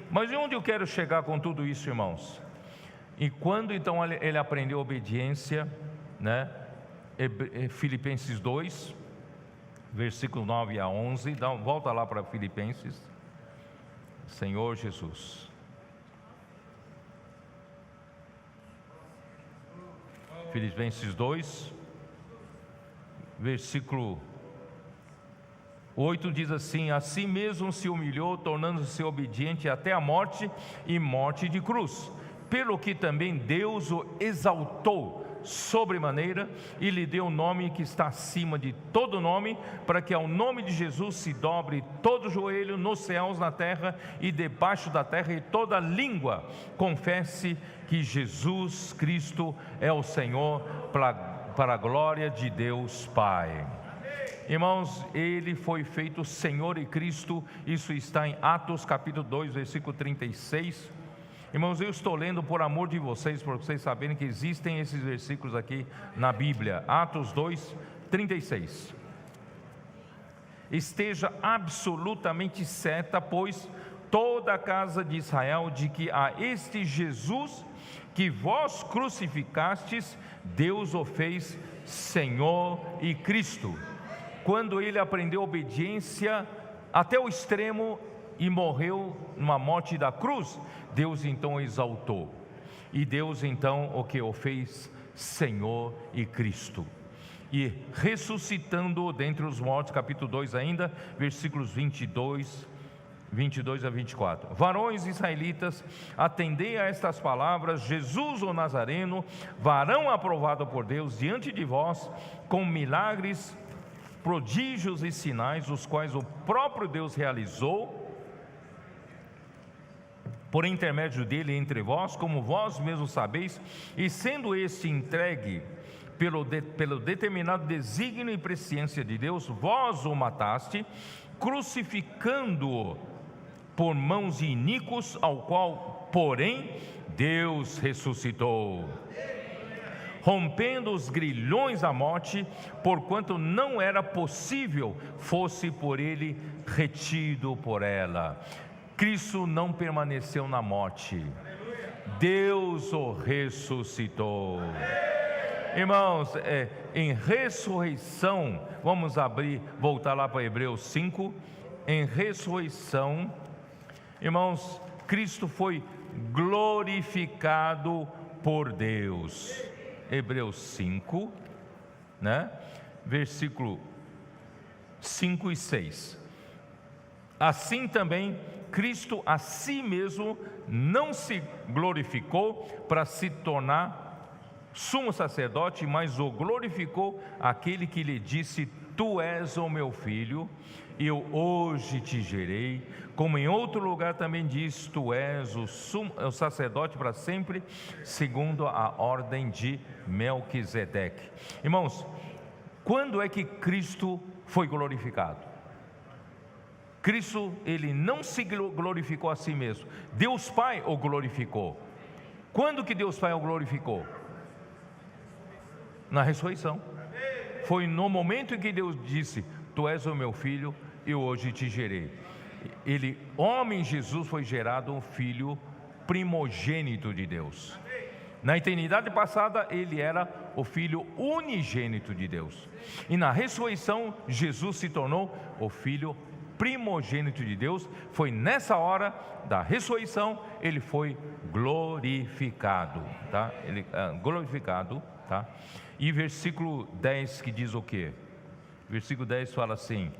Mas onde eu quero chegar com tudo isso, irmãos? E quando então ele aprendeu obediência, né? Filipenses 2, versículo 9 a 11, volta lá para Filipenses. Senhor Jesus. Filipenses 2, versículo 8 diz assim: assim mesmo se humilhou, tornando-se obediente até a morte, e morte de cruz, pelo que também Deus o exaltou sobremaneira e lhe deu o nome que está acima de todo nome, para que ao nome de Jesus se dobre todo joelho nos céus, na terra e debaixo da terra, e toda língua confesse que Jesus Cristo é o Senhor, para a glória de Deus Pai. Irmãos, Ele foi feito Senhor e Cristo. Isso está em Atos capítulo 2, versículo 36. Irmãos, eu estou lendo por amor de vocês, para vocês saberem que existem esses versículos aqui na Bíblia. Atos 2, 36. Esteja absolutamente certa, pois, toda a casa de Israel, de que a este Jesus que vós crucificastes, Deus o fez Senhor e Cristo. Quando ele aprendeu obediência até o extremo e morreu numa morte da cruz, Deus então o exaltou, e Deus então o que o fez Senhor e Cristo, e ressuscitando-o dentre os mortos, capítulo 2 ainda, versículos 22 a 24. Varões israelitas, atendei a estas palavras: Jesus o Nazareno, varão aprovado por Deus diante de vós, com milagres, prodígios e sinais, os quais o próprio Deus realizou por intermédio dele entre vós, como vós mesmos sabeis, e sendo este entregue pelo determinado desígnio e presciência de Deus, vós o mataste, crucificando-o por mãos de iníquos, ao qual, porém, Deus ressuscitou, rompendo os grilhões da morte, porquanto não era possível fosse por ele retido por ela. Cristo não permaneceu na morte, Deus o ressuscitou. Irmãos, em ressurreição, vamos voltar lá para Hebreus 5, em ressurreição, irmãos, Cristo foi glorificado por Deus. Hebreus 5, né? Versículo 5 e 6. Assim também, Cristo a si mesmo não se glorificou para se tornar sumo sacerdote, mas o glorificou aquele que lhe disse: Tu és o meu filho, eu hoje te gerei. Como em outro lugar também diz: Tu és o sacerdote para sempre, segundo a ordem de Melquisedeque. Irmãos, quando é que Cristo foi glorificado? Cristo, ele não se glorificou a si mesmo, Deus Pai o glorificou. Quando que Deus Pai o glorificou? Na ressurreição. Foi no momento em que Deus disse: Tu és o meu filho, eu hoje te gerei. Ele, homem Jesus, foi gerado um filho primogênito de Deus. Na eternidade passada, ele era o filho unigênito de Deus. E na ressurreição, Jesus se tornou o filho primogênito de Deus. Foi nessa hora da ressurreição, ele foi glorificado, tá? Glorificado, tá? E versículo 10 que diz o quê? Versículo 10 fala assim: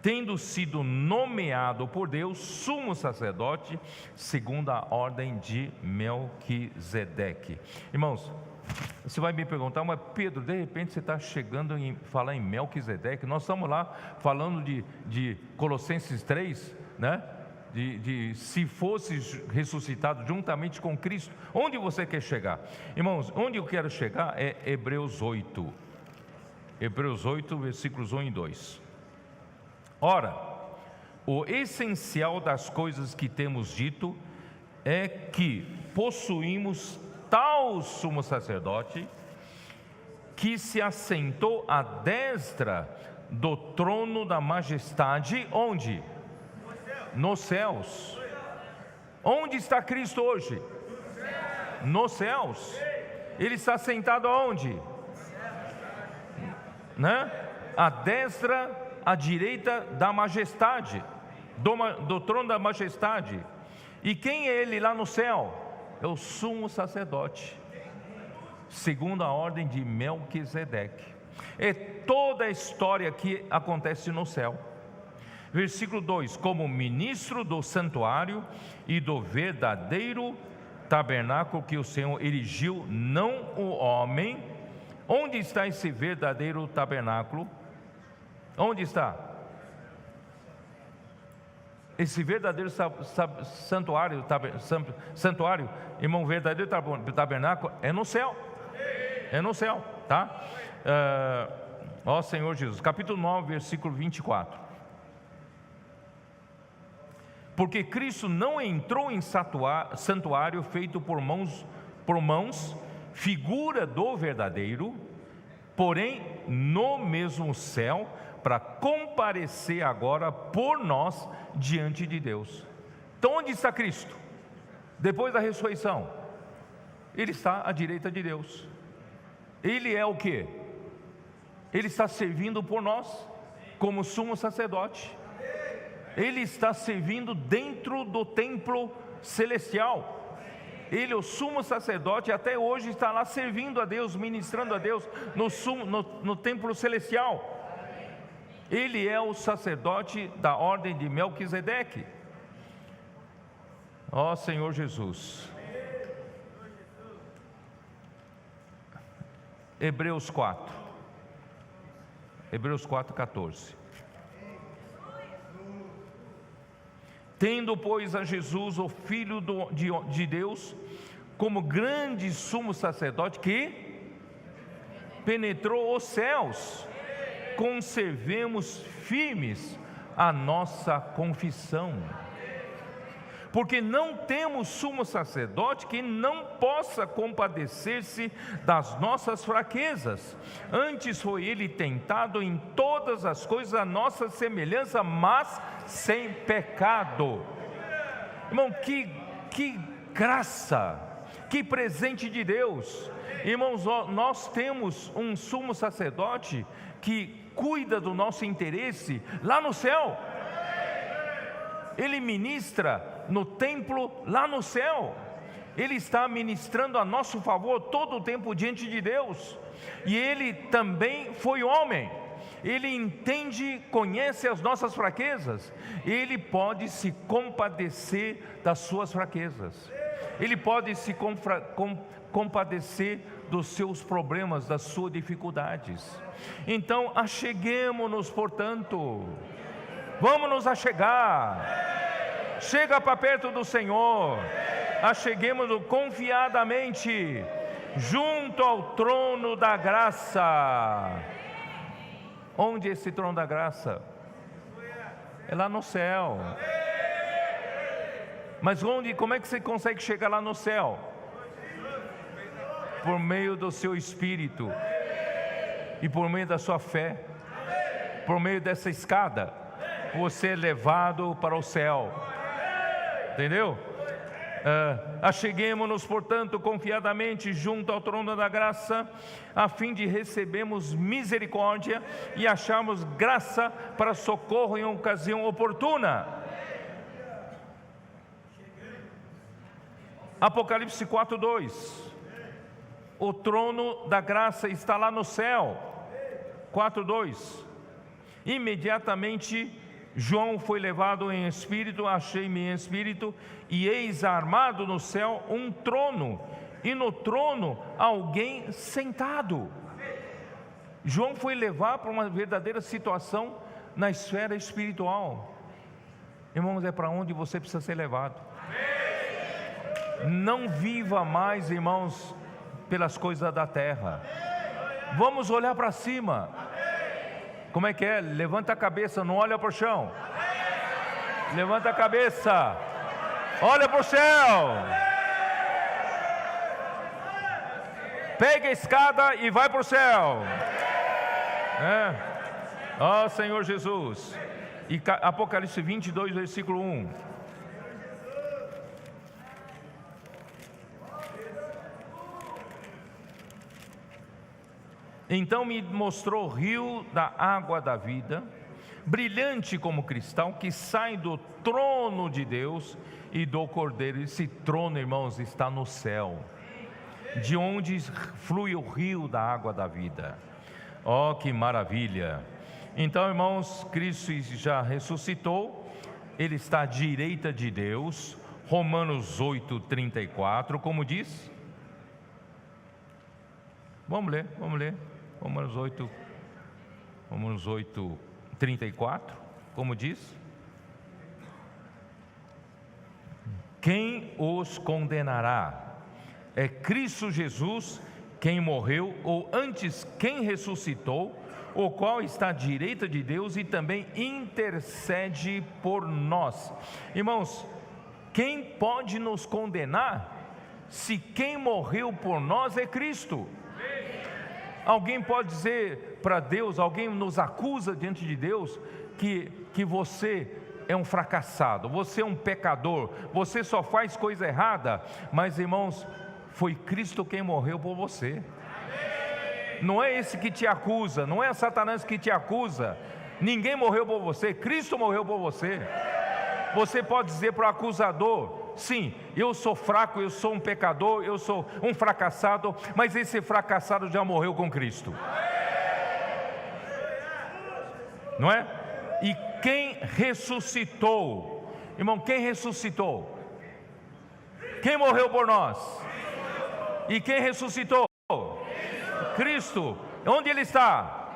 tendo sido nomeado por Deus sumo sacerdote, segundo a ordem de Melquisedeque. Irmãos, você vai me perguntar: mas Pedro, de repente você está chegando em falar em Melquisedeque? Nós estamos lá falando de Colossenses 3, né? De se fosse ressuscitado juntamente com Cristo. Onde você quer chegar? Irmãos, onde eu quero chegar é Hebreus 8. Hebreus 8, versículos 1 e 2. Ora, o essencial das coisas que temos dito é que possuímos tal sumo sacerdote que se assentou à destra do trono da majestade. Onde? Nos céus. Onde está Cristo hoje? Nos céus. Ele está sentado aonde? Né? À destra, à direita da majestade, do trono da majestade. E quem é ele lá no céu? É o sumo sacerdote, segundo a ordem de Melquisedeque. É toda a história que acontece no céu. Versículo 2: como ministro do santuário e do verdadeiro tabernáculo que o Senhor erigiu, não o homem. Onde está esse verdadeiro tabernáculo? Onde está? Esse verdadeiro santuário, irmão, verdadeiro tabernáculo é no céu. É no céu, tá? Ó Senhor Jesus, capítulo 9, versículo 24. Porque Cristo não entrou em santuário feito por mãos, figura do verdadeiro, porém no mesmo céu, para comparecer agora por nós diante de Deus. Então onde está Cristo? Depois da ressurreição, Ele está à direita de Deus. Ele é o que? Ele está servindo por nós, como sumo sacerdote. Ele está servindo dentro do templo celestial. Ele, o sumo sacerdote, até hoje está lá servindo a Deus, ministrando a Deus no templo celestial. Ele é o sacerdote da ordem de Melquisedeque. Ó Senhor Jesus. Hebreus 4. Hebreus 4, 14. Tendo, pois, a Jesus, o Filho de Deus, como grande sumo sacerdote que penetrou os céus, conservemos firmes a nossa confissão. porque não temos sumo sacerdote que não possa compadecer-se das nossas fraquezas. Antes foi ele tentado em todas as coisas a nossa semelhança, mas sem pecado. Irmão, que graça, que presente de Deus. Irmãos, nós temos um sumo sacerdote que cuida do nosso interesse lá no céu. Ele ministra no templo lá no céu. Ele está ministrando a nosso favor todo o tempo diante de Deus. E ele também foi homem. Ele entende, conhece as nossas fraquezas. Ele pode se compadecer das suas fraquezas. Ele pode se compadecer dos seus problemas, das suas dificuldades. Então, acheguemo-nos, portanto. Vamos nos achegar. Chega para perto do Senhor. Acheguemo-nos confiadamente junto ao trono da graça. Onde é esse trono da graça? É lá no céu. Mas como é que você consegue chegar lá no céu? Por meio do seu espírito e por meio da sua fé. Por meio dessa escada, você é levado para o céu. Entendeu? Acheguemo-nos, portanto, confiadamente junto ao trono da graça, a fim de recebermos misericórdia e acharmos graça para socorro em ocasião oportuna. Apocalipse 4:2. O trono da graça está lá no céu. 4:2. Imediatamente João foi levado em espírito, achei-me em espírito, e eis armado no céu um trono, e no trono alguém sentado. João foi levado para uma verdadeira situação na esfera espiritual. Irmãos, é para onde você precisa ser levado. Não viva mais, irmãos, pelas coisas da terra. Vamos olhar para cima. Como é que é? Levanta a cabeça, não olha para o chão. Levanta a cabeça, olha para o céu. Pega a escada e vai para o céu. Ó Senhor Jesus. E Apocalipse 22, versículo 1. Então me mostrou o rio da água da vida, brilhante como cristal, que sai do trono de Deus e do Cordeiro. Esse trono, irmãos, está no céu, de onde flui o rio da água da vida. Oh, que maravilha! Então, irmãos, Cristo já ressuscitou, Ele está à direita de Deus. Romanos 8:34, como diz? Vamos ler. Romanos 8:34, como diz? Quem os condenará? É Cristo Jesus quem morreu, ou antes quem ressuscitou, o qual está à direita de Deus e também intercede por nós. Irmãos, quem pode nos condenar se quem morreu por nós é Cristo? Alguém pode dizer para Deus, alguém nos acusa diante de Deus que você é um fracassado, você é um pecador, você só faz coisa errada. Mas, irmãos, foi Cristo quem morreu por você. Não é esse que te acusa, não é Satanás que te acusa. Ninguém morreu por você, Cristo morreu por você. Você pode dizer para o acusador: sim, eu sou fraco, eu sou um pecador, eu sou um fracassado, mas esse fracassado já morreu com Cristo. Não é? E quem ressuscitou? Irmão, quem ressuscitou? Quem morreu por nós? E quem ressuscitou? Cristo. Onde Ele está?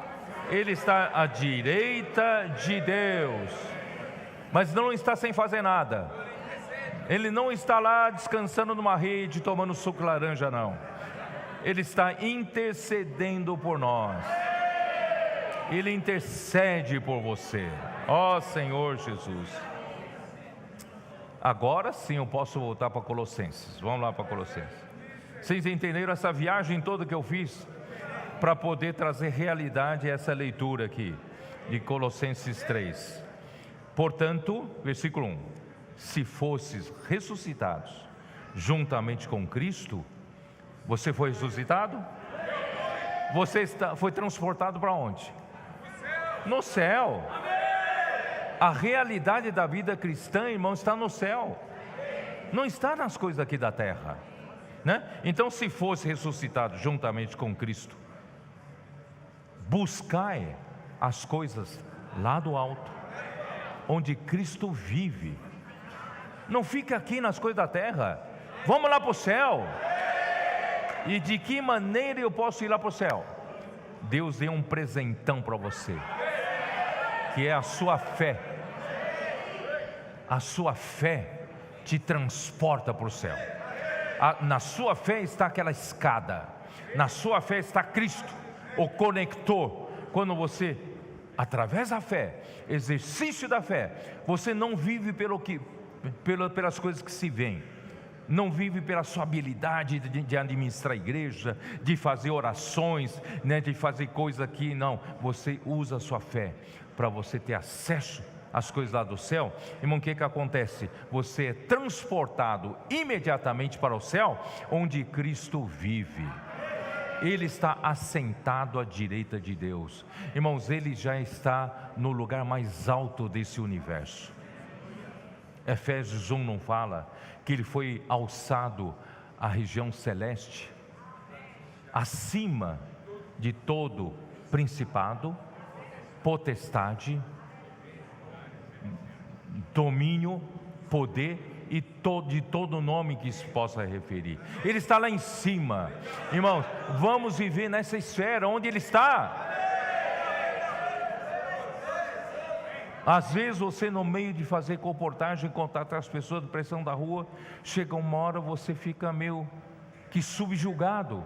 Ele está à direita de Deus. Mas não está sem fazer nada. Ele não está lá descansando numa rede, tomando suco de laranja, não. Ele está intercedendo por nós. Ele intercede por você. Ó Senhor Jesus. agora sim eu posso voltar para Colossenses. Vamos lá para Colossenses. Vocês entenderam essa viagem toda que eu fiz para poder trazer realidade a essa leitura aqui de Colossenses 3. Portanto, versículo 1: se fosses ressuscitados juntamente com Cristo, você foi ressuscitado? Você foi transportado para onde? No céu. A realidade da vida cristã, irmão, está no céu, não está nas coisas aqui da terra, né? Então, se fosse ressuscitado juntamente com Cristo, buscai as coisas lá do alto, onde Cristo vive. Não fica aqui nas coisas da terra. Vamos lá para o céu. E de que maneira eu posso ir lá para o céu? Deus deu um presentão para você, que é a sua fé. A sua fé te transporta para o céu. Na sua fé está aquela escada. Na sua fé está Cristo, o conector. Quando você, através da fé, exercício da fé, você não vive pelas coisas que se veem. Não vive pela sua habilidade de administrar a igreja, de fazer orações, né, de fazer coisas aqui. Não, você usa a sua fé para você ter acesso às coisas lá do céu. Irmão, o que acontece? Você é transportado imediatamente para o céu, onde Cristo vive. Ele está assentado à direita de Deus. Irmãos, Ele já está no lugar mais alto desse universo. Efésios 1 não fala que Ele foi alçado à região celeste, acima de todo principado, potestade, domínio, poder e de todo nome que se possa referir. Ele está lá em cima. Irmãos, vamos viver nessa esfera onde Ele está. Às vezes você, no meio de fazer comportagem, contatar as pessoas de pressão da rua, chega uma hora você fica meio que subjugado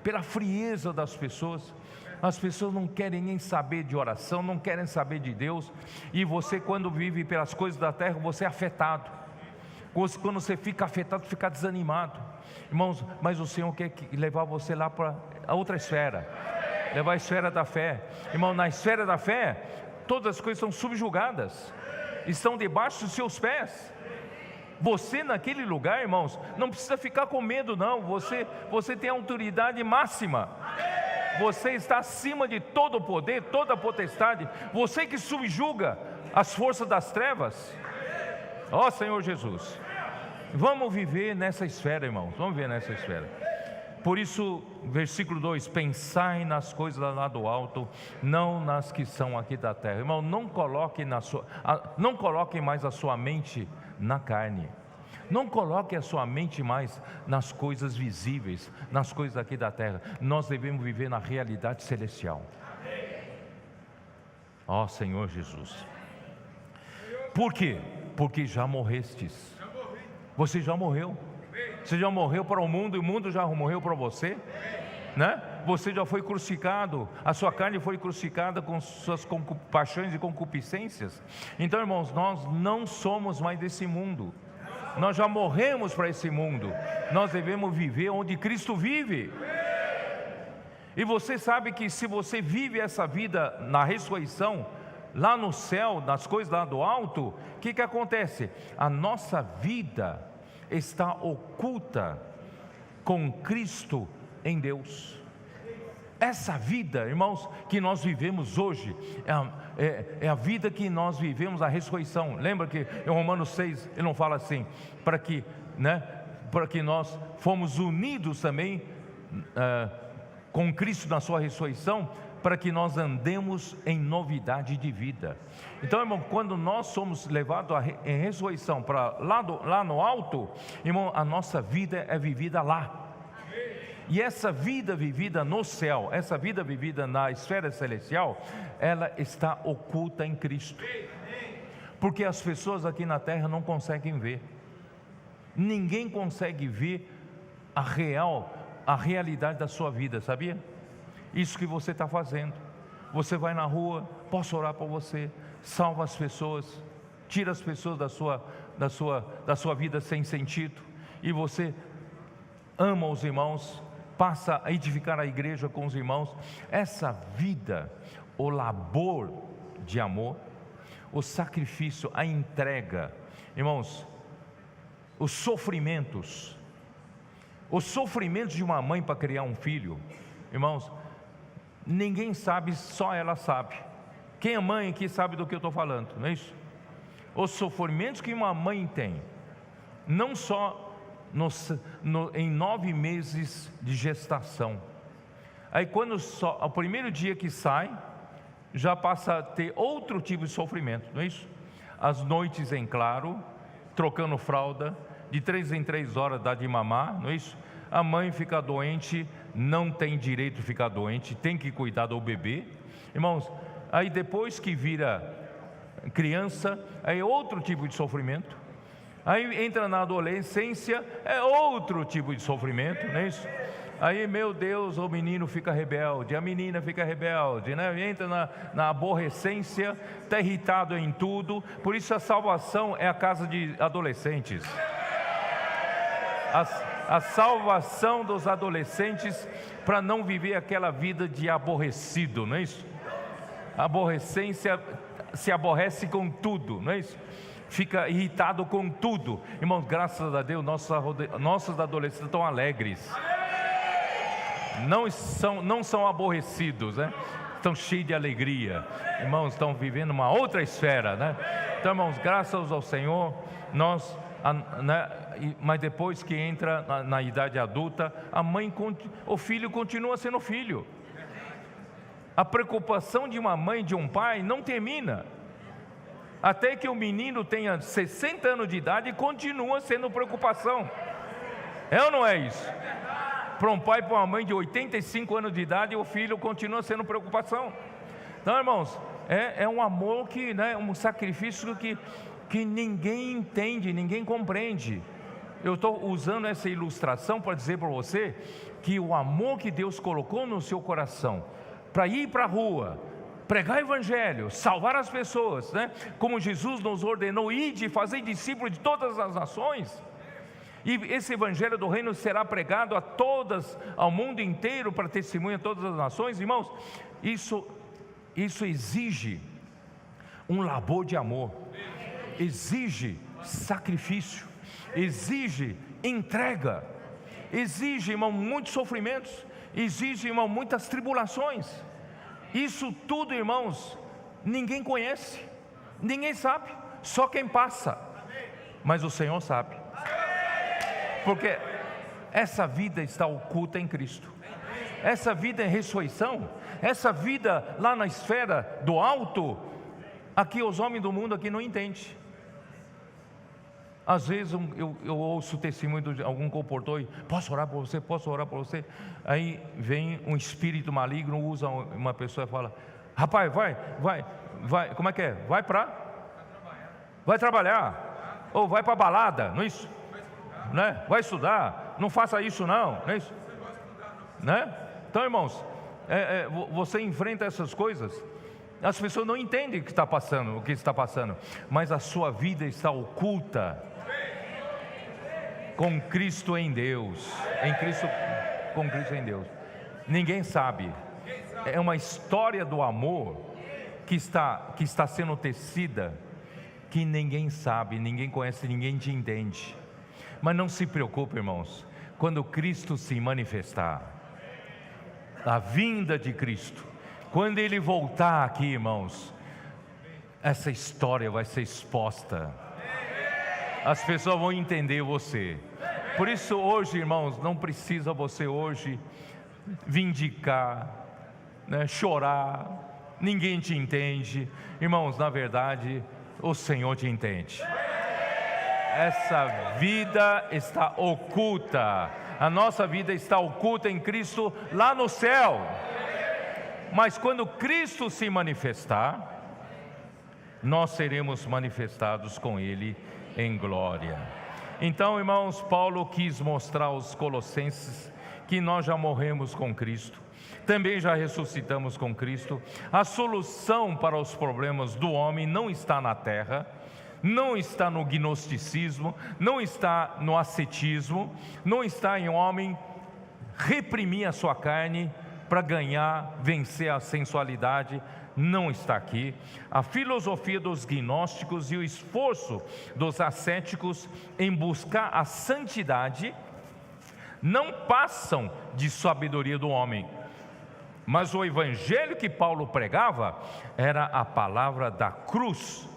pela frieza das pessoas. As pessoas não querem nem saber de oração, não querem saber de Deus. E você, quando vive pelas coisas da terra, você é afetado. Quando você fica afetado, fica desanimado. Irmãos, mas o Senhor quer levar você lá para a outra esfera, levar a esfera da fé. Irmão, na esfera da fé, todas as coisas são subjugadas, estão debaixo dos seus pés. Você naquele lugar, irmãos, não precisa ficar com medo não. Você tem autoridade máxima. Você está acima de todo o poder, toda a potestade. Você que subjuga as forças das trevas. Ó Senhor Jesus, vamos viver nessa esfera, irmãos. Vamos viver nessa esfera. Por isso, versículo 2: pensai nas coisas lá do alto, não nas que são aqui da terra. Irmão, não coloque mais a sua mente na carne. Não coloque a sua mente mais nas coisas visíveis, nas coisas aqui da terra. Nós devemos viver na realidade celestial. Ó Senhor Jesus. Por quê? Porque já morrestes. Você já morreu. Você já morreu para o mundo e o mundo já morreu para você, né? Você já foi crucificado, a sua carne foi crucificada com suas paixões e concupiscências. Então, irmãos, nós não somos mais desse mundo. Nós já morremos para esse mundo. Nós devemos viver onde Cristo vive. E você sabe que se você vive essa vida na ressurreição, lá no céu, nas coisas lá do alto, o que acontece? A nossa vida está oculta com Cristo em Deus. Essa vida, irmãos, que nós vivemos hoje, é a vida que nós vivemos, a ressurreição. Lembra que em Romanos 6, ele não fala assim, para que nós fomos unidos também com Cristo na sua ressurreição, para que nós andemos em novidade de vida. Então, irmão, quando nós somos levados em ressurreição para lá no alto, irmão, a nossa vida é vivida lá. E essa vida vivida no céu, essa vida vivida na esfera celestial, ela está oculta em Cristo. Porque as pessoas aqui na terra não conseguem ver. Ninguém consegue ver a realidade da sua vida, sabia? Isso que você está fazendo. Você vai na rua, posso orar por você, salva as pessoas, tira as pessoas da sua vida sem sentido, e você ama os irmãos, passa a edificar a igreja com os irmãos. Essa vida, o labor de amor, o sacrifício, a entrega, irmãos, os sofrimentos de uma mãe para criar um filho, irmãos, ninguém sabe, só ela sabe. Quem é mãe aqui sabe do que eu estou falando, não é isso? Os sofrimentos que uma mãe tem, não só em 9 meses de gestação. Aí quando o primeiro dia que sai, já passa a ter outro tipo de sofrimento, não é isso? As noites em claro, trocando fralda, de 3 em 3 horas dá de mamar, não é isso? A mãe fica doente, não tem direito de ficar doente, tem que cuidar do bebê. Irmãos, aí depois que vira criança, aí é outro tipo de sofrimento. Aí entra na adolescência, é outro tipo de sofrimento, não é isso? Aí, meu Deus, o menino fica rebelde, a menina fica rebelde, né? Entra na aborrecência, está irritado em tudo. Por isso a salvação é a casa de adolescentes. A salvação dos adolescentes, para não viver aquela vida de aborrecido, não é isso? A aborrecência se aborrece com tudo, não é isso? Fica irritado com tudo. Irmãos, graças a Deus, nossos adolescentes estão alegres, não são aborrecidos, né? Estão cheios de alegria, irmãos, estão vivendo uma outra esfera, né? Então, irmãos, graças ao Senhor, mas depois que entra na idade adulta, o filho continua sendo filho. A preocupação de uma mãe, de um pai, não termina. Até que o menino tenha 60 anos de idade, continua sendo preocupação. É ou não é isso? Para um pai e para uma mãe de 85 anos de idade, o filho continua sendo preocupação. Então, irmãos, é um amor que, né, um sacrifício que ninguém entende, ninguém compreende. Eu estou usando essa ilustração para dizer para você que o amor que Deus colocou no seu coração para ir para a rua, pregar o evangelho, salvar as pessoas, né? Como Jesus nos ordenou, ide e fazer discípulos de todas as nações. E esse evangelho do reino será pregado ao mundo inteiro, para testemunha a todas as nações. Irmãos, isso exige um labor de amor, exige sacrifício, exige entrega, exige, irmão, muitos sofrimentos, exige, irmão, muitas tribulações. Isso tudo, irmãos, ninguém conhece, ninguém sabe, só quem passa. Mas o Senhor sabe, porque essa vida está oculta em Cristo. Essa vida é ressurreição, essa vida lá na esfera do alto, aqui os homens do mundo aqui não entendem. Às vezes eu ouço o testemunho de algum comportor, posso orar por você, posso orar por você. Aí vem um espírito maligno, usa uma pessoa e fala, rapaz, vai, como é que é? Vai trabalhar, ou vai para a balada, não é isso? Né? Vai estudar, não faça isso não é isso? Né? Então, irmãos, você enfrenta essas coisas, as pessoas não entendem o que está passando, mas a sua vida está oculta com Cristo em Deus, com Cristo em Deus. Ninguém sabe. É uma história do amor que está sendo tecida, que ninguém sabe, ninguém conhece, ninguém te entende. Mas não se preocupe, irmãos, quando Cristo se manifestar, a vinda de Cristo, quando Ele voltar aqui, irmãos, essa história vai ser exposta, as pessoas vão entender você. Por isso hoje, irmãos, não precisa você hoje vindicar, né, chorar, ninguém te entende. Irmãos, na verdade, o Senhor te entende. Essa vida está oculta, a nossa vida está oculta em Cristo lá no céu. Mas quando Cristo se manifestar, nós seremos manifestados com Ele em glória. Então, irmãos, Paulo quis mostrar aos Colossenses que nós já morremos com Cristo, também já ressuscitamos com Cristo. A solução para os problemas do homem não está na terra, não está no gnosticismo, não está no ascetismo, não está em homem reprimir a sua carne para ganhar, vencer a sensualidade. Não está aqui. A filosofia dos gnósticos e o esforço dos ascéticos em buscar a santidade não passam de sabedoria do homem, mas o evangelho que Paulo pregava era a palavra da cruz,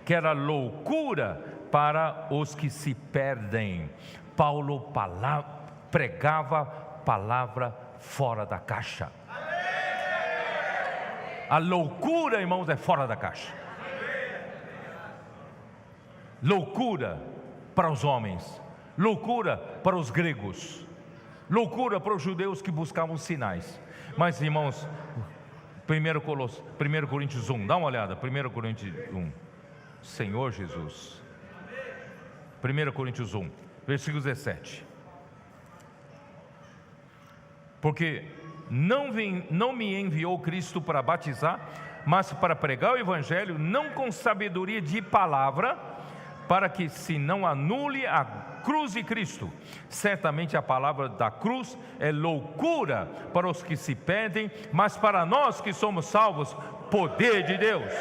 que era loucura para os que se perdem. Paulo pregava palavra fora da caixa. A loucura, irmãos, é fora da caixa. Loucura para os homens, loucura para os gregos, loucura para os judeus que buscavam sinais. Mas, irmãos, 1 Coríntios 1, dá uma olhada, 1 Coríntios 1, Senhor Jesus, 1 Coríntios 1, versículo 17. Porque não me enviou Cristo para batizar, mas para pregar o evangelho, não com sabedoria de palavra, para que se não anule a cruz de Cristo. Certamente a palavra da cruz é loucura para os que se perdem, mas para nós que somos salvos, poder de Deus.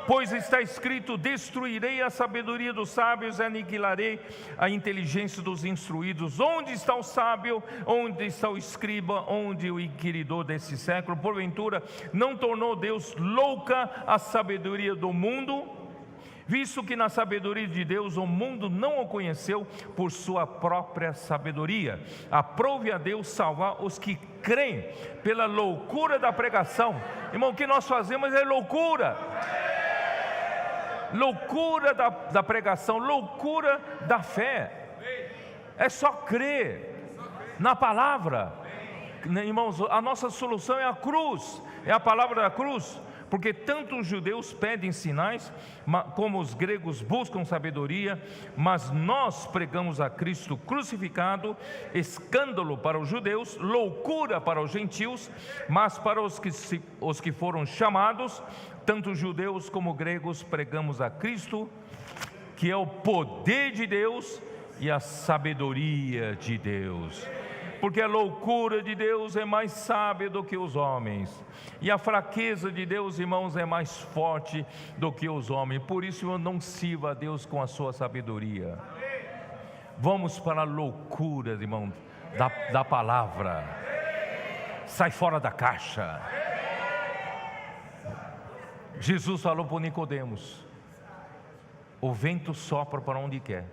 Pois está escrito: destruirei a sabedoria dos sábios e aniquilarei a inteligência dos instruídos. Onde está o sábio? Onde está o escriba? Onde o inquiridor desse século? Porventura não tornou Deus louca a sabedoria do mundo? Visto que na sabedoria de Deus o mundo não o conheceu por sua própria sabedoria. Aprove a Deus salvar os que creem pela loucura da pregação. Irmão, o que nós fazemos é loucura. Loucura da pregação, loucura da fé. É só crer na palavra. Irmãos, a nossa solução é a cruz, é a palavra da cruz. Porque tanto os judeus pedem sinais, como os gregos buscam sabedoria, mas nós pregamos a Cristo crucificado, escândalo para os judeus, loucura para os gentios, mas para os que foram chamados, tanto judeus como gregos, pregamos a Cristo, que é o poder de Deus e a sabedoria de Deus. Porque a loucura de Deus é mais sábia do que os homens, e a fraqueza de Deus, irmãos, é mais forte do que os homens. Por isso eu não sirva a Deus com a sua sabedoria. Vamos para a loucura, irmão, da palavra. Sai fora da caixa. Jesus falou para Nicodemos: o vento sopra para onde quer.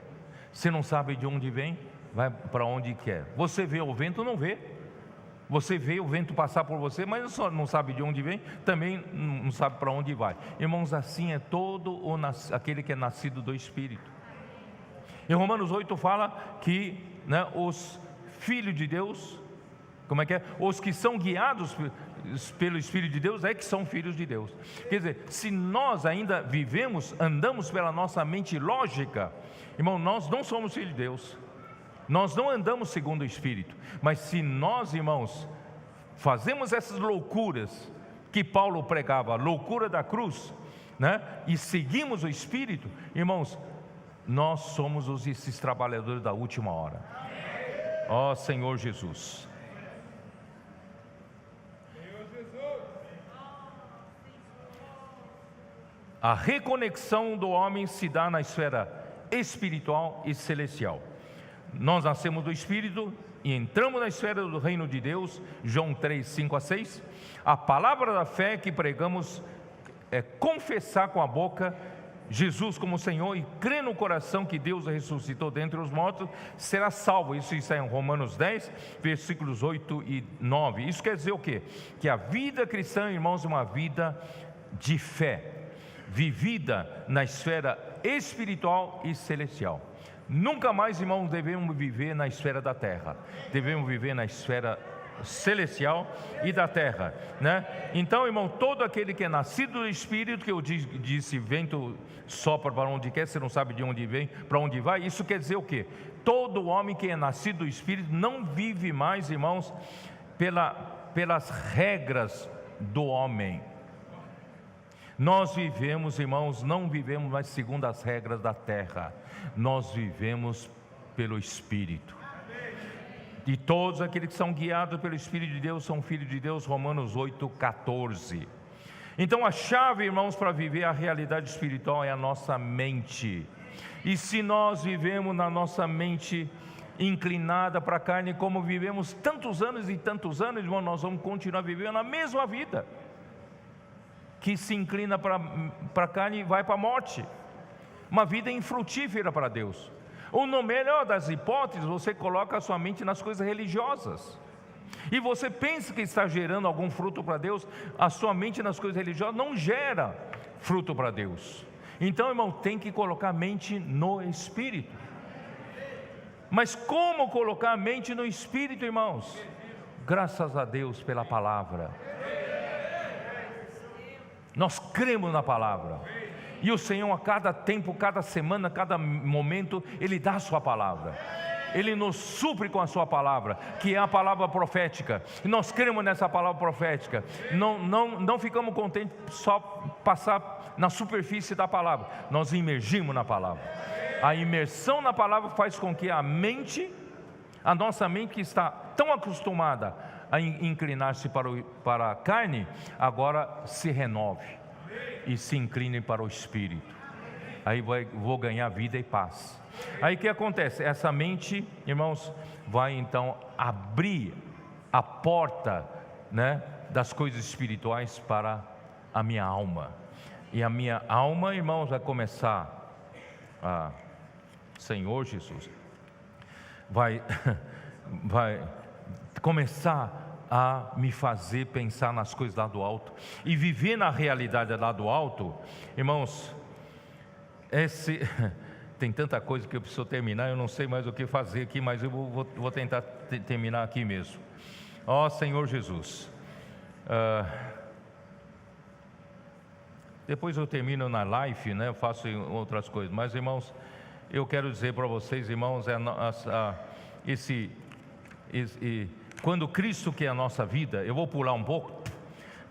Você não sabe de onde vem, vai para onde quer. Você vê o vento, não vê. Você vê o vento passar por você, mas não sabe de onde vem, também não sabe para onde vai. Irmãos, assim é todo aquele que é nascido do Espírito. Em Romanos 8 fala que, os filhos de Deus, como é que é? Os que são guiados pelo Espírito de Deus é que são filhos de Deus. Quer dizer, se nós ainda andamos pela nossa mente lógica, irmão, nós não somos filhos de Deus. Nós não andamos segundo o Espírito. Mas se nós, irmãos, fazemos essas loucuras que Paulo pregava, a loucura da cruz, e seguimos o Espírito, irmãos, nós somos esses trabalhadores da última hora. Ó Senhor Jesus. A reconexão do homem se dá na esfera espiritual e celestial. Nós nascemos do Espírito e entramos na esfera do reino de Deus. João 3, 5 a 6. A palavra da fé que pregamos é confessar com a boca Jesus como Senhor e crer no coração que Deus ressuscitou dentre os mortos, será salvo. Isso está em Romanos 10, versículos 8 e 9. Isso quer dizer o quê? Que a vida cristã, irmãos, é uma vida de fé, vivida na esfera espiritual e celestial. Nunca mais, irmãos, devemos viver na esfera da terra. Devemos viver na esfera celestial e da terra, Então, irmão, todo aquele que é nascido do Espírito, que eu disse, vento sopra para onde quer, você não sabe de onde vem, para onde vai. Isso quer dizer o quê? Todo homem que é nascido do Espírito não vive mais, irmãos, pelas regras do homem. Nós vivemos, irmãos, não vivemos mais segundo as regras da terra, nós vivemos pelo Espírito. E todos aqueles que são guiados pelo Espírito de Deus são filhos de Deus, Romanos 8,14. Então a chave, irmãos, para viver a realidade espiritual é a nossa mente. E se nós vivemos na nossa mente inclinada para a carne, como vivemos tantos anos e tantos anos, irmão, nós vamos continuar vivendo a mesma vida, que se inclina para a carne e vai para a morte, uma vida infrutífera para Deus. Ou no melhor das hipóteses, você coloca a sua mente nas coisas religiosas, e você pensa que está gerando algum fruto para Deus. A sua mente nas coisas religiosas não gera fruto para Deus. Então, irmão, tem que colocar a mente no Espírito. Mas como colocar a mente no Espírito, irmãos? Graças a Deus pela palavra. Nós cremos na palavra, e o Senhor a cada tempo, cada semana, cada momento, Ele dá a sua palavra. Ele nos supre com a sua palavra, que é a palavra profética, e nós cremos nessa palavra profética. Não ficamos contentes só passar na superfície da palavra, nós imergimos na palavra. A imersão na palavra faz com que a nossa mente, que está tão acostumada a inclinar-se para a carne, agora se renove e se incline para o Espírito. Aí vou ganhar vida e paz. Aí o que acontece? Essa mente, irmãos, vai então abrir a porta, né, das coisas espirituais para a minha alma. E a minha alma, irmãos, vai começar a... Senhor Jesus vai começar a me fazer pensar nas coisas lá do alto e viver na realidade lá do alto. Irmãos, tem tanta coisa que eu preciso terminar, eu não sei mais o que fazer aqui, mas eu vou tentar terminar aqui mesmo. Ó Senhor Jesus, depois eu termino na live, né? Eu faço outras coisas, mas irmãos, eu quero dizer para vocês, irmãos, quando Cristo, que é a nossa vida, eu vou pular um pouco,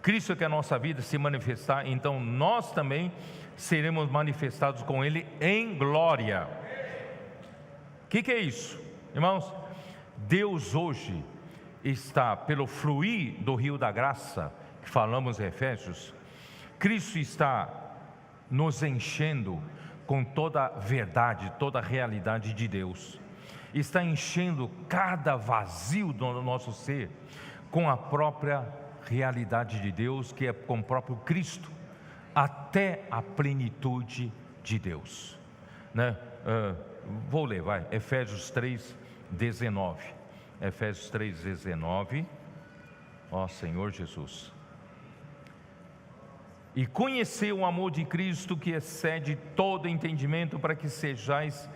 Cristo, que é a nossa vida, se manifestar, então nós também seremos manifestados com Ele em glória. O que é isso, irmãos? Deus hoje está, pelo fluir do rio da graça, que falamos em Efésios, Cristo está nos enchendo com toda a verdade, toda a realidade de Deus. Está enchendo cada vazio do nosso ser com a própria realidade de Deus, que é com o próprio Cristo, até a plenitude de Deus, né? Vou ler, vai, Efésios 3:19. Efésios 3:19. Ó Senhor Jesus. E conhecer o amor de Cristo, que excede todo entendimento, para que sejais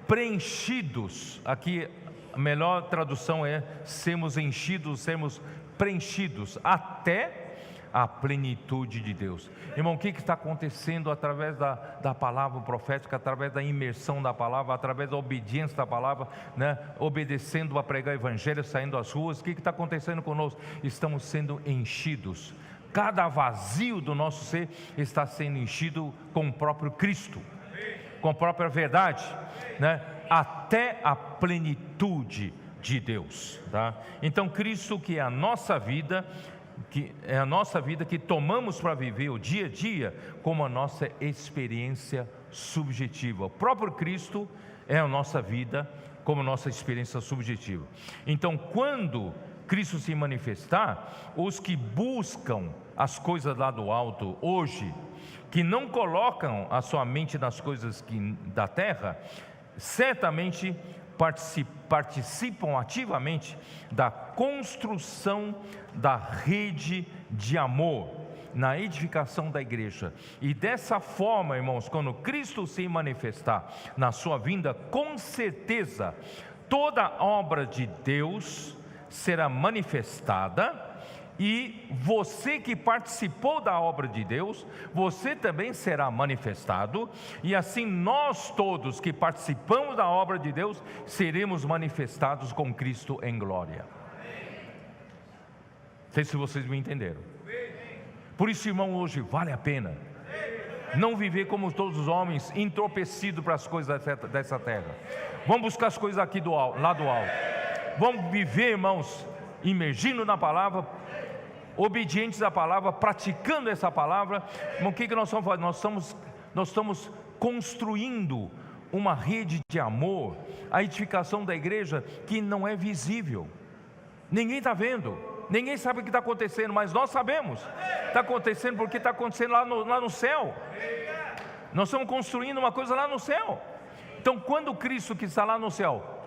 preenchidos. Aqui a melhor tradução é sermos enchidos, sermos preenchidos até a plenitude de Deus. Irmão, o que está acontecendo através da palavra profética, através da imersão da palavra, através da obediência da palavra, né? Obedecendo a pregar o evangelho, saindo às ruas? O que está acontecendo conosco? Estamos sendo enchidos. Cada vazio do nosso ser está sendo enchido com o próprio Cristo, com a própria verdade, né? Até a plenitude de Deus, tá? Então Cristo, que é a nossa vida, que tomamos para viver o dia a dia como a nossa experiência subjetiva. O próprio Cristo é a nossa vida como nossa experiência subjetiva. Então, quando Cristo se manifestar, os que buscam as coisas lá do alto hoje, que não colocam a sua mente nas coisas da terra, certamente participam ativamente da construção da rede de amor, na edificação da igreja. E dessa forma, irmãos, quando Cristo se manifestar na sua vinda, com certeza toda obra de Deus será manifestada, e você que participou da obra de Deus, você também será manifestado, e assim nós todos que participamos da obra de Deus, seremos manifestados com Cristo em glória. Não sei se vocês me entenderam. Por isso, irmão, hoje vale a pena não viver como todos os homens, entorpecidos para as coisas dessa terra. Vamos buscar as coisas aqui lá do alto. Vamos viver, irmãos, imergindo na palavra, obedientes à palavra, praticando essa palavra. Irmão, o que nós estamos fazendo? Nós estamos construindo uma rede de amor, a edificação da igreja que não é visível. Ninguém está vendo, ninguém sabe o que está acontecendo, mas nós sabemos. Está acontecendo porque está acontecendo lá no céu. Nós estamos construindo uma coisa lá no céu. Então, quando Cristo que está lá no céu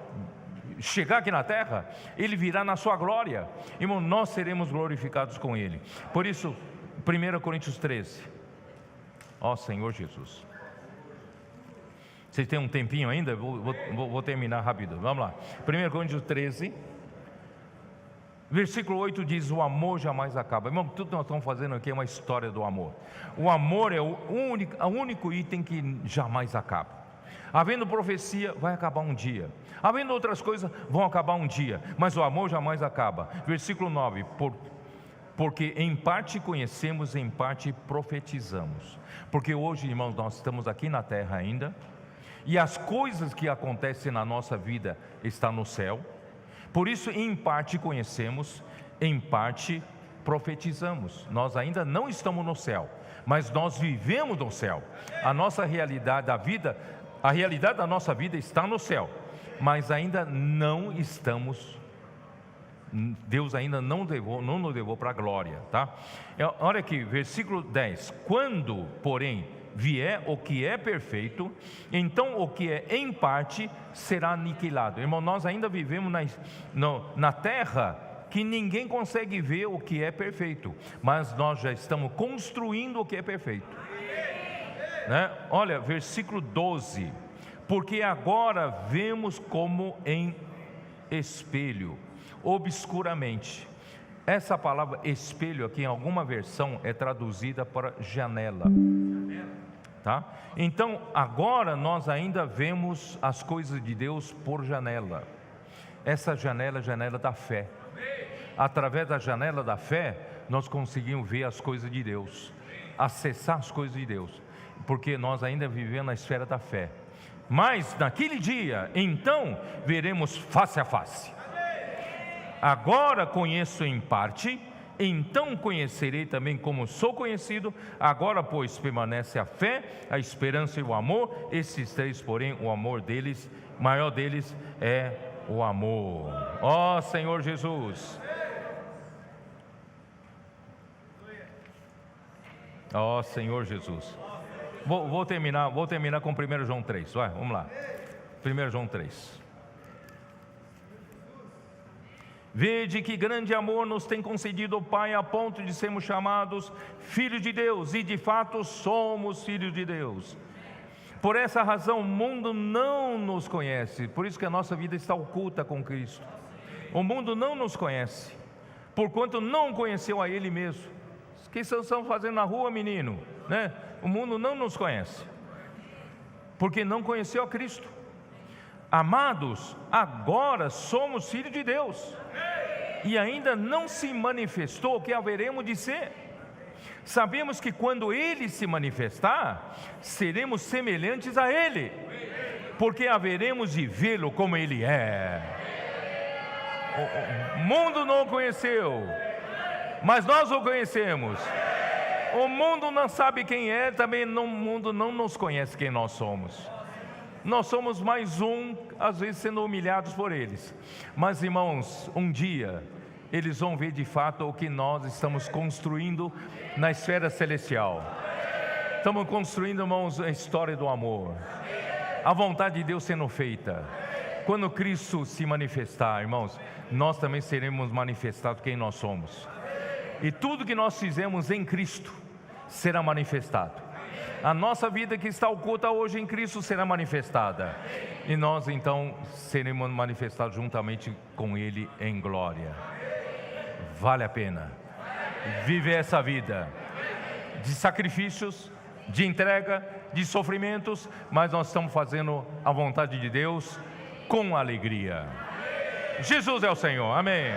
chegar aqui na terra, Ele virá na sua glória. Irmão, nós seremos glorificados com Ele. Por isso, 1 Coríntios 13. Ó Senhor Jesus. Vocês têm um tempinho ainda? Vou terminar rápido. Vamos lá. 1 Coríntios 13. Versículo 8 diz: o amor jamais acaba. Irmão, tudo que nós estamos fazendo aqui é uma história do amor. O amor é o único item que jamais acaba. Havendo profecia, vai acabar um dia. Havendo outras coisas, vão acabar um dia. Mas o amor jamais acaba. Versículo 9: porque em parte conhecemos, em parte profetizamos. Porque hoje, irmãos, nós estamos aqui na terra ainda, e as coisas que acontecem na nossa vida estão no céu. Por isso, em parte conhecemos, em parte profetizamos. Nós ainda não estamos no céu, mas nós vivemos no céu. A nossa realidade da vida, a realidade da nossa vida está no céu, mas ainda não estamos. Deus ainda não nos levou para a glória, tá? Olha aqui, versículo 10: quando, porém, vier o que é perfeito, então o que é em parte será aniquilado. Irmão, nós ainda vivemos na terra que ninguém consegue ver o que é perfeito, mas nós já estamos construindo o que é perfeito, né? Olha, versículo 12: porque agora vemos como em espelho, obscuramente. Essa palavra espelho aqui em alguma versão é traduzida para janela, tá? Então agora nós ainda vemos as coisas de Deus por janela. Essa janela é a janela da fé. Através da janela da fé nós conseguimos ver as coisas de Deus, acessar as coisas de Deus, porque nós ainda vivemos na esfera da fé. Mas naquele dia, então, veremos face a face. Agora conheço em parte, então conhecerei também como sou conhecido. Agora, pois, permanece a fé, a esperança e o amor. Esses três, porém, o amor deles, maior deles é o amor. Ó Senhor Jesus. Ó Senhor Jesus. Vou terminar com 1 João 3. Vai, vamos lá. 1 João 3. Vede que grande amor nos tem concedido o Pai, a ponto de sermos chamados filhos de Deus, e de fato somos filhos de Deus. Por essa razão o mundo não nos conhece, por isso que a nossa vida está oculta com Cristo. O mundo não nos conhece, porquanto não conheceu a Ele mesmo. O que vocês estão fazendo na rua, menino? Né? O mundo não nos conhece, porque não conheceu a Cristo. Amados, agora somos filhos de Deus, e ainda não se manifestou o que haveremos de ser. Sabemos que quando Ele se manifestar, seremos semelhantes a Ele, porque haveremos de vê-lo como Ele é. O mundo não o conheceu, mas nós o conhecemos. O mundo não sabe quem é, também o mundo não nos conhece quem nós somos. Nós somos mais às vezes sendo humilhados por eles. Mas irmãos, um dia eles vão ver de fato o que nós estamos construindo na esfera celestial. Estamos construindo, irmãos, a história do amor, a vontade de Deus sendo feita. Quando Cristo se manifestar, irmãos, nós também seremos manifestados quem nós somos. E tudo que nós fizemos em Cristo será manifestado. A nossa vida que está oculta hoje em Cristo será manifestada, e nós então seremos manifestados juntamente com Ele em glória. Vale a pena viver essa vida de sacrifícios, de entrega, de sofrimentos, mas nós estamos fazendo a vontade de Deus com alegria. Jesus é o Senhor, amém.